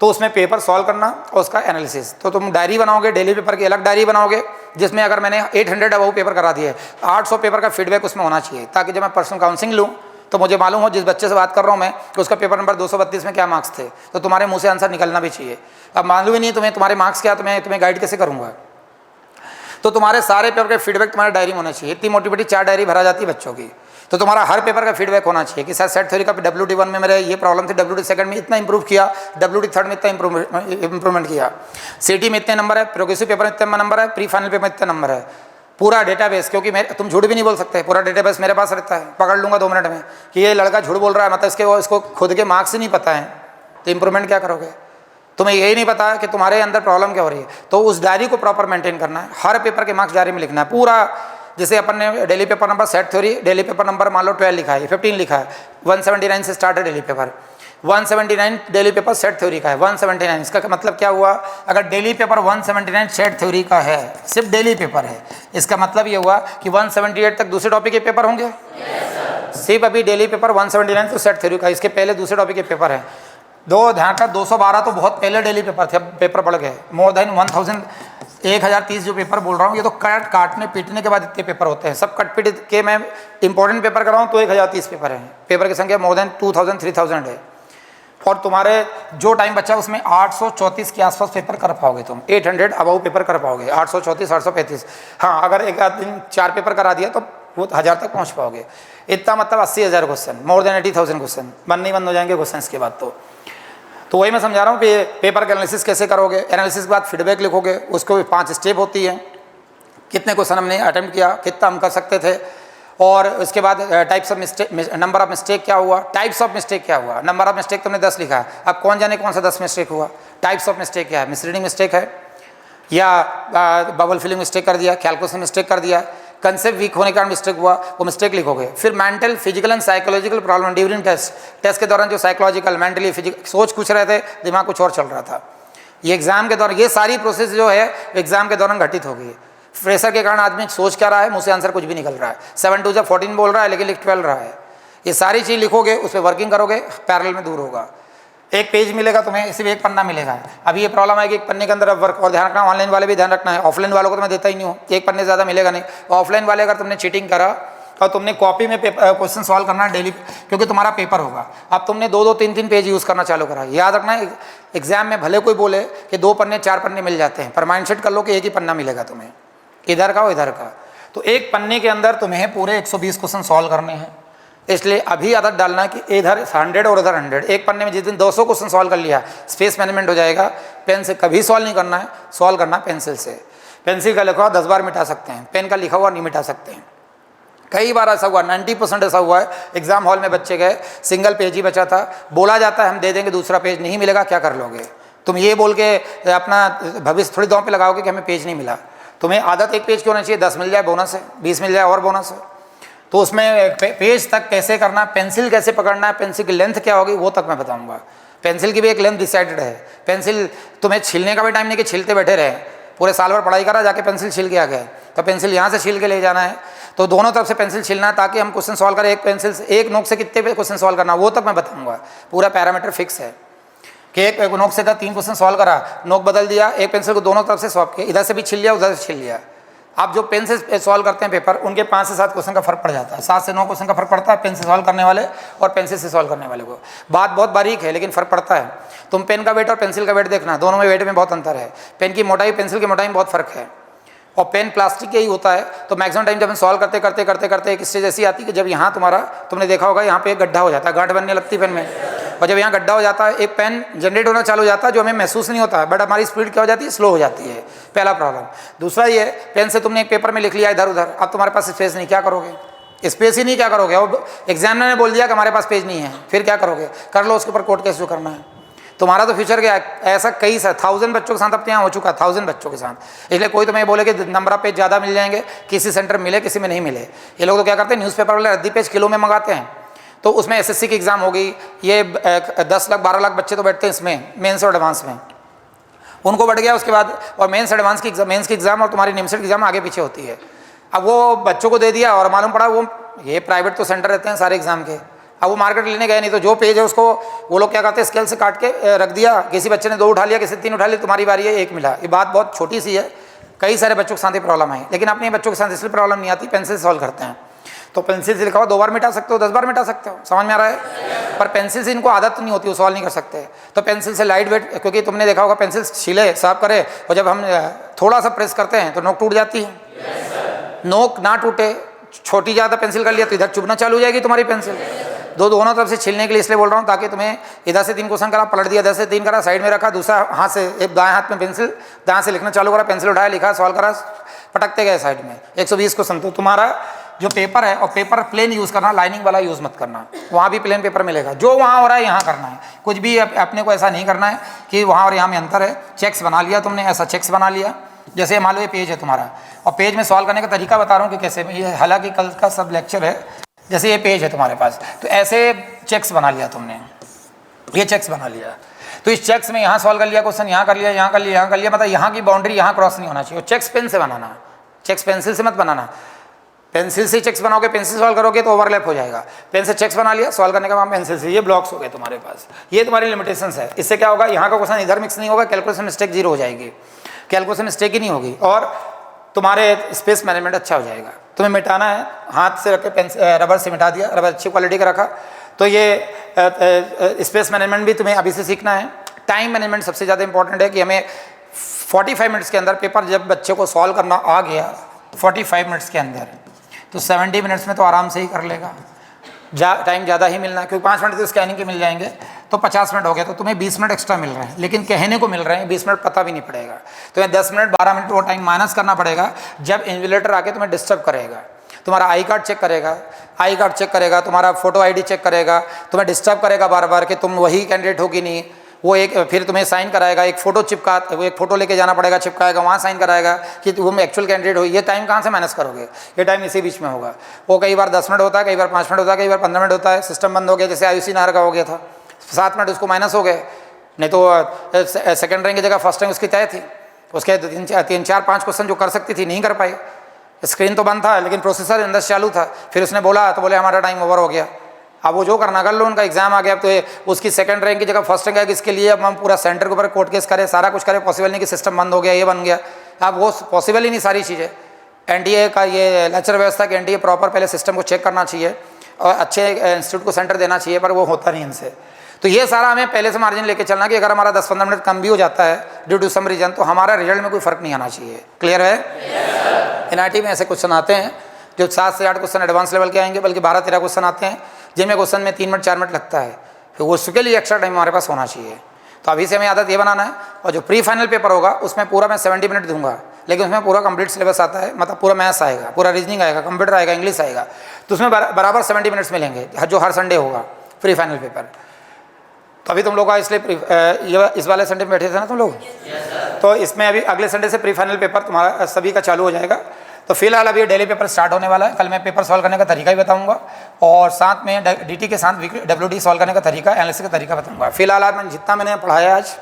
तो उसमें पेपर सॉल्व करना और उसका एनालिसिस। तो तुम डायरी बनाओगे, डेली पेपर की अलग डायरी बनाओगे, जिसमें अगर मैंने 800 अबव पेपर करा दिए, 800 पेपर का फीडबैक उसमें होना चाहिए, ताकि जब मैं पर्सनल काउंसलिंग लूँ तो मुझे मालूम हो जिस बच्चे से बात कर रहा हूँ मैं कि उसका पेपर नंबर 232 में क्या मार्क्स थे, तो तुम्हारे मुँह से आंसर निकलना भी चाहिए। अब मालूम ही नहीं तुम्हें तुम्हारे मार्क्स क्या, तो मैं तुम्हें गाइड कैसे करूँगा। तो तुम्हारे सारे पेपर के फीडबैक तुम्हारे डायरी में होना चाहिए। इतनी मोटी मोटी 4 डायरी भरा जाती है बच्चों की। तो तुम्हारा हर पेपर का फीडबैक होना चाहिए कि सर सेट थ्योरी का WD1 में मेरे ये प्रॉब्लम थी, WD सेकंड में इतना इंप्रूव किया, WD थर्ड में इतना इंप्रूवमेंट किया, CT में इतने नंबर है, प्रोग्रेसिव पेपर में इतने नंबर है, प्री फाइनल पेपर में इतने नंबर है। पूरा डेटाबेस, क्योंकि तुम झूठ भी नहीं बोल सकते, पूरा डेटाबेस मेरे पास रहता है, पकड़ लूँगा 2 मिनट में कि ये लड़का झूठ बोल रहा है, मतलब इसको खुद के मार्क्स ही नहीं पता है, तो इंप्रूवमेंट क्या करोगे। तुम्हें यही नहीं पता कि तुम्हारे अंदर प्रॉब्लम क्या हो रही है। तो उस डायरी को प्रॉपर मेंटेन करना है, हर पेपर के मार्क्स डायरी में लिखना है पूरा। जैसे अपन ने daily paper number set theory, daily paper number मान लो 12 लिखा है, 15 लिखा है, 179 से स्टार्ट है daily paper, 179 daily paper set theory का है, 179। इसका मतलब क्या हुआ, अगर डेली पेपर 179 सेट थ्योरी का है, सिर्फ डेली पेपर है, इसका मतलब ये हुआ कि 178 तक दूसरे टॉपिक के पेपर होंगे। सिर्फ अभी डेली पेपर 179 तो सेट थ्योरी का, इसके पहले दूसरे टॉपिक के पेपर है। ध्यान का 212 तो बहुत पहले डेली पेपर थे, अब पेपर बढ़ गए। मोर देन 1030 जो पेपर बोल रहा हूँ, ये तो काटने पीटने के बाद इतने पेपर होते हैं। सब कट पीट के मैं इंपॉर्टेंट पेपर कराऊँ तो 1030 पेपर हैं। पेपर की संख्या मोर देन 2000-3000 है। और तुम्हारे जो टाइम बचा उसमें 834 के आसपास पेपर कर पाओगे तुम, 800 अबव पेपर कर पाओगे, 834 835। हाँ, अगर एक आध दिन 4 पेपर करा दिया तो वो 1000 तक पहुँच पाओगे। इतना मतलब 80,000 क्वेश्चन, मोर देन 80,000 क्वेश्चन बंद नहीं बंद हो जाएंगे क्वेश्चन के बाद। तो वही मैं समझा रहा हूँ कि पेपर का एनालिसिस कैसे करोगे। एनालिसिस के बाद फीडबैक लिखोगे, उसको भी 5 स्टेप होती है। कितने क्वेश्चन हमने अटेम्प्ट किया, कितना हम कर सकते थे, और उसके बाद types of mistake, number of mistake क्या हुआ, टाइप्स ऑफ मिस्टेक क्या हुआ। नंबर ऑफ मिस्टेक तुमने 10 लिखा है, अब कौन जाने कौन सा 10 मिस्टेक हुआ। टाइप्स ऑफ मिस्टेक क्या है, मिसरीडिंग मिस्टेक है, या बबल फिलिंग मिस्टेक कर दिया, कैलकुलेशन मिस्टेक कर दिया, कंसेप्ट वीक होने के कारण मिस्टेक हुआ, वो मिस्टेक लिखोगे। फिर mental, physical and psychological problem during test के दौरान जो साइकोलॉजिकल, मेंटली, फिजिकल सोच कुछ रहे थे, दिमाग कुछ और चल रहा था। ये एग्जाम के दौरान, ये सारी प्रोसेस जो है एग्जाम के दौरान घटित होगी। प्रेशर के कारण आदमी सोच क्या रहा है, मुझसे आंसर कुछ भी निकल रहा है, 7 2 14 बोल रहा है लेकिन लिख 12 रहा है। ये सारी चीज़ लिखोगे, उस पर वर्किंग करोगे, पैरेलल में दूर होगा। एक पेज मिलेगा तुम्हें, सिर्फ एक पन्ना मिलेगा। अभी ये प्रॉब्लम है कि एक पन्ने के अंदर वर्क, और ध्यान रखना ऑनलाइन वाले भी ध्यान रखना है, ऑफलाइन वालों को तो मैं देता ही नहीं हूँ, एक पन्ने ज़्यादा मिलेगा नहीं। ऑफलाइन वाले अगर तुमने चीटिंग करा और तुमने कॉपी में क्वेश्चन सॉल्व करना है डेली, क्योंकि तुम्हारा पेपर होगा, अब तुमने 2-2 3-3 पेज यूज़ करना चालू करा। याद रखना एग्जाम में भले कोई बोले कि 2 पन्ने 4 पन्ने मिल जाते हैं, पर माइंडसेट कर लो कि एक ही पन्ना मिलेगा तुम्हें, इधर का और इधर का। तो एक पन्ने के अंदर तुम्हें पूरे 120 क्वेश्चन सॉल्व करने हैं। इसलिए अभी आदत डालना कि इधर 100 और इधर 100। एक पन्ने में जिस दिन 200 क्वेश्चन सॉल्व कर लिया, स्पेस मैनेजमेंट हो जाएगा। पेन से कभी सॉल्व नहीं करना है, सॉल्व करना पेंसिल से। पेंसिल का लिखा हुआ 10 बार मिटा सकते हैं, पेन का लिखा हुआ नहीं मिटा सकते हैं। कई बार ऐसा हुआ, 90% ऐसा हुआ है, एग्जाम हॉल में बच्चे गए, सिंगल पेज ही बचा था, बोला जाता है हम दे देंगे, दूसरा पेज नहीं मिलेगा, क्या कर लोगे तुम। ये बोल के अपना भविष्य थोड़ी दांव पे लगाओगे कि हमें पेज नहीं मिला। तुम्हें आदत एक पेज की होनी चाहिए, 10 मिल जाए बोनस है, 20 मिल जाए और बोनस है। तो उसमें पेज तक कैसे करना, पेंसिल कैसे पकड़ना है, पेंसिल की लेंथ क्या होगी, वो तक मैं बताऊंगा। पेंसिल की भी एक लेंथ डिसाइडेड है। पेंसिल तुम्हें छीलने का भी टाइम नहीं कि छीलते बैठे रहे, पूरे साल भर पढ़ाई करा, जाके पेंसिल छील के आ गए, तो पेंसिल यहाँ से छील के ले जाना है। तो दोनों तरफ से पेंसिल छीलना है ताकि हम क्वेश्चन सॉल्व करें। एक पेंसिल से, एक नोक से कितने क्वेश्चन सॉल्व करना, वो तक मैं बताऊँगा। पूरा पैरामीटर फिक्स है कि एक नोक से 3 क्वेश्चन सॉल्व करा, नोक बदल दिया, एक पेंसिल को दोनों तरफ से सॉल्व किया, इधर से भी छील लिया, उधर से छील लिया। आप जो पेन से सॉल्व करते हैं पेपर, उनके 5 से 7 क्वेश्चन का फर्क पड़ जाता है, 7 से 9 क्वेश्चन का फर्क पड़ता है पेन से सॉल्व करने वाले और पेंसिल से सॉल्व करने वाले को। बात बहुत बारीक है लेकिन फर्क पड़ता है। तुम पेन का वेट और पेंसिल का वेट देखना, दोनों में वेट में बहुत अंतर है। पेन की मोटाई पेंसिल की मोटाई में बहुत फर्क है, और पेन प्लास्टिक का ही होता है। तो मैक्सिमम टाइम जब हम सॉल्व करते एक स्टेज ऐसी आती है कि जब यहाँ तुमने देखा होगा यहाँ पे एक गड्ढा हो जाता है, गांठ बनने लगती पेन में, और जब यहाँ गड्ढा हो जाता है एक पेन जनरेट होना चालू हो जाता है जो हमें महसूस नहीं होता है, बट हमारी स्पीड क्या हो जाती है, स्लो हो जाती है। पहला प्रॉब्लम। दूसरा ये, पेन से तुमने एक पेपर में लिख लिया इधर उधर, अब तुम्हारे पास स्पेस नहीं, क्या करोगे? स्पेस ही नहीं, क्या करोगे? अब एग्जामिनर ने बोल दिया कि हमारे पास पेज नहीं है, फिर क्या करोगे? कर लो उसके ऊपर कोड कैसे करना है। तुम्हारा तो फ्यूचर क्या है? ऐसा कई 1000 बच्चों के साथ अपने यहाँ हो चुका है, 1000 बच्चों के साथ। इसलिए कोई तुम्हें बोले कि नंबर ऑफ पेज ज़्यादा मिल जाएंगे, किसी सेंटर मिले किसी में नहीं मिले। ये लोग तो क्या करते हैं, न्यूज़पेपर वाले रद्दी पेज किलो में मंगाते हैं। तो उसमें एसएससी की एग्ज़ाम होगी, ये 10 लाख 12 लाख बच्चे तो बैठते हैं इसमें, मेंस और एडवांस में, उनको बढ़ गया उसके बाद। और मेंस एडवांस की मेंस की एग्ज़ाम और तुम्हारी निमसेट की एग्ज़ाम आगे पीछे होती है। अब वो बच्चों को दे दिया और मालूम पड़ा वो, ये प्राइवेट तो सेंटर रहते हैं सारे एग्जाम के, अब वो मार्केट लेने गए नहीं, तो जो पेज है उसको वो लोग क्या करते हैं, स्केल से काट के रख दिया। किसी बच्चे ने 2 उठा लिया, किसी 3 उठा लिया, तुम्हारी बारी है 1 मिला। ये बात बहुत छोटी सी है, कई सारे बच्चों के साथ ही प्रॉब्लम है, लेकिन अपने बच्चों के साथ इसलिए प्रॉब्लम नहीं आती, पेंसिल सॉल्व करते हैं। तो पेंसिल से लिखा हुआ 2 बार मिटा सकते हो, 10 बार मिटा सकते हो, समझ में आ रहा है? पर पेंसिल से इनको आदत नहीं होती, वो सॉल्व नहीं कर सकते। तो पेंसिल से लाइट वेट, क्योंकि तुमने देखा होगा पेंसिल छीले साफ करे और जब हम थोड़ा सा प्रेस करते हैं तो नोक टूट जाती है। नोक ना टूटे, छोटी ज़्यादा पेंसिल कर लिया तो इधर चुभना चालू हो जाएगी तुम्हारी पेंसिल। दोनों तरफ से छीलने के लिए इसलिए बोल रहा हूँ, ताकि तुम्हें इधर से 3 क्वेश्चन करा, पलट दिया, इधर से 3 करा, साइड में रखा, दूसरा हाथ से एक दाएं हाथ में पेंसिल, दाएं से लिखना चालू करा, पेंसिल उठाया, लिखा, सॉल्व करा, पटकते गए साइड में। 120 क्वेश्चन। तो तुम्हारा जो पेपर है, और पेपर प्लेन यूज़ करना, लाइनिंग वाला यूज़ मत करना। वहाँ भी प्लेन पेपर मिलेगा, जो वहाँ हो रहा है यहाँ करना है। कुछ भी अपने को ऐसा नहीं करना है कि वहाँ और यहाँ में अंतर है। चेक्स बना लिया तुमने, ऐसा चेक्स बना लिया, जैसे मान लो ये पेज है तुम्हारा, और पेज में सॉल्व करने का तरीका बता रहा हूँ कि कैसे। ये हालांकि कल का सब लेक्चर है, जैसे ये पेज है तुम्हारे पास, तो ऐसे चेक्स बना लिया तुमने, ये चेक्स बना लिया। तो इस चेक्स में यहाँ सॉल्व कर लिया क्वेश्चन, यहाँ कर लिया, यहाँ कर लिया, यहाँ कर लिया, मतलब यहाँ की बाउंड्री यहाँ क्रॉस नहीं होना चाहिए। चेक्स पेन से बनाना, चेक्स पेंसिल से मत बनाना। पेंसिल से चेक्स बनाओगे, पेंसिल सॉल्व करोगे तो ओवरलैप हो जाएगा। पेन से चेक्स बना लिया, सॉल्व करने का काम पेंसिल से, ये ब्लॉक्स हो गए तुम्हारे पास। ये तुम्हारी लिमिटेशंस है। इससे क्या होगा, यहाँ का क्वेश्चन इधर मिक्स नहीं होगा, कैलकुलेशन मिस्टेक 0 हो जाएगी, कैलकुलेशन मिस्टेक ही नहीं होगी, और तुम्हारे स्पेस मैनेजमेंट अच्छा हो जाएगा। तुम्हें मिटाना है, हाथ से रख के रबर से मिटा दिया, रबर अच्छी क्वालिटी का रखा। तो ये स्पेस मैनेजमेंट भी तुम्हें अभी से सीखना है। टाइम मैनेजमेंट सबसे ज़्यादा इंपॉर्टेंट है कि हमें 45 मिनट्स के अंदर पेपर जब बच्चे को सॉल्व करना आ गया 45 मिनट्स के अंदर, तो 70 मिनट्स में तो आराम से ही कर लेगा। टाइम ज़्यादा ही मिलना, क्योंकि 5 मिनट तो स्कैनिंग के मिल जाएंगे, तो 50 मिनट हो गए, तो तुम्हें 20 मिनट एक्स्ट्रा मिल रहे हैं, लेकिन कहने को मिल रहे हैं 20 मिनट, पता भी नहीं पड़ेगा। तुम्हें 10 मिनट 12 मिनट वो टाइम माइनस करना पड़ेगा जब इन्विजिलेटर आके तुम्हें डिस्टर्ब करेगा, तुम्हारा आई कार्ड चेक करेगा, तुम्हारा फोटो आईडी चेक करेगा, तुम्हें डिस्टर्ब करेगा बार बार कि तुम वही कैंडिडेट हो कि नहीं। वो एक फिर तुम्हें साइन कराएगा, एक फ़ोटो लेके जाना पड़ेगा, चिपकाएगा, वहाँ साइन कराएगा कि तुम एक्चुअल कैंडिडेट हो। ये टाइम कहाँ से मैनेज करोगे? ये टाइम इसी बीच में होगा। वो कई बार 10 मिनट होता है, कई बार 5 मिनट होता है, कई बार 15 मिनट होता है। सिस्टम बंद हो गया, जैसे आयुषी नाहर का हो गया था, 7 मिनट उसको माइनस हो गए, नहीं तो सेकेंड रैंक की जगह फर्स्ट रैंक उसकी तय थी। उसके 3 4 5 क्वेश्चन जो कर सकती थी नहीं कर पाई। स्क्रीन तो बंद था लेकिन प्रोसेसर अंदर चालू था। फिर उसने बोला तो बोले हमारा टाइम ओवर हो गया, अब वो जो करना कर लो, उनका एग्जाम आ गया। अब तो उसकी सेकंड रैंक की जगह फर्स्ट रैंक आएगी, इसके लिए अब हम पूरा सेंटर के ऊपर कोर्ट केस करें, सारा कुछ करें, पॉसिबल नहीं कि सिस्टम बंद हो गया, ये बन गया। अब वो पॉसिबल ही नहीं सारी चीज़ें। एनटीए का ये लेक्चर व्यवस्था कि एनटीए प्रॉपर पहले सिस्टम को चेक करना चाहिए और अच्छे इंस्टीट्यूट को सेंटर देना चाहिए, पर वो होता नहीं इनसे। तो ये सारा हमें पहले से मार्जिन लेके चलना कि अगर हमारा 10-15 मिनट कम भी हो जाता है ड्यू टू सम रीजन, तो हमारा रिजल्ट में कोई फर्क नहीं आना चाहिए। क्लियर है? एनआईटी में ऐसे क्वेश्चन आते हैं जो 7 से 8 क्वेश्चन एडवांस लेवल के आएंगे, बल्कि 12-13 क्वेश्चन आते हैं जिनमें क्वेश्चन में 3 मिनट 4 मिनट लगता है। फिर उसके लिए एक्स्ट्रा टाइम हमारे पास होना चाहिए। तो अभी से हमें आदत ये बनाना है। और जो प्री फाइनल पेपर होगा उसमें पूरा मैं 70 मिनट दूंगा, लेकिन उसमें पूरा कंप्लीट सिलेबस आता है, मतलब पूरा मैथ्स आएगा, पूरा रीजनिंग आएगा, कंप्यूटर आएगा, इंग्लिश आएगा, तो उसमें बराबर 70 मिनट्स मिलेंगे, जो हर संडे होगा प्री फाइनल पेपर। तो अभी तुम लोग का इसलिए इस वाले संडे में बैठे थे ना तुम लोग, तो इसमें अभी अगले संडे से प्री फाइनल पेपर तुम्हारा सभी का चालू हो जाएगा। तो फिलहाल अभी डेली पेपर स्टार्ट होने वाला है। कल मैं पेपर सॉल्व करने का तरीका ही बताऊंगा और साथ में डीटी के साथ डब्ल्यूडी सॉल्व करने का तरीका, एनालिसिस का तरीका बताऊंगा। फिलहाल आज जितना मैंने पढ़ाया आज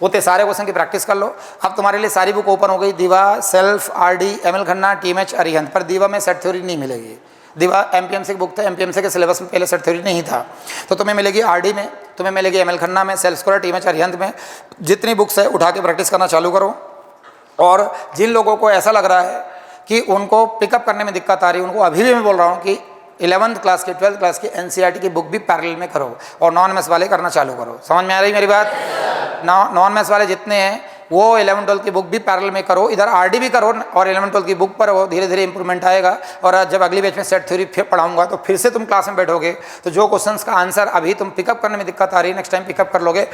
वो सारे क्वेश्चन की प्रैक्टिस कर लो। अब तुम्हारे लिए सारी बुक ओपन हो गई, दीवा, self, RD, ML Khanna, TMH, Arihant. पर दीवा में सेट थ्योरी नहीं मिलेगी। दीवा एमपीएमसी की बुक था, एमपीएमसी के सिलेबस में पहले सेट थ्योरी नहीं था, तो तुम्हें मिलेगी आरडी में, तुम्हें मिलेगी एमएल खन्ना में, सेल्फ स्कोर, टीएमएच, अरिहंत में। जितनी बुक्स है उठा के प्रैक्टिस करना चालू करो। और जिन लोगों को ऐसा लग रहा है कि उनको पिकअप करने में दिक्कत आ रही है, उनको अभी भी मैं बोल रहा हूँ कि 11th क्लास की 12th क्लास की एनसीईआरटी की बुक भी पैरेलल में करो और नॉन मैथ्स वाले करना चालू करो। समझ में आ रही मेरी बात? नॉन मैथ्स वाले जितने हैं वो 11-12 की बुक भी पैरेलल में करो, इधर आरडी भी करो और 11-12 की बुक पर वो धीरे धीरे इंप्रूवमेंट आएगा। और जब अगली बैच में सेट थ्योरी फिर पढ़ाऊंगा तो फिर से तुम क्लास में बैठोगे तो जो क्वेश्चंस का आंसर अभी तुम पिकअप करने में दिक्कत आ रही है नेक्स्ट टाइम पिकअप कर लोगे।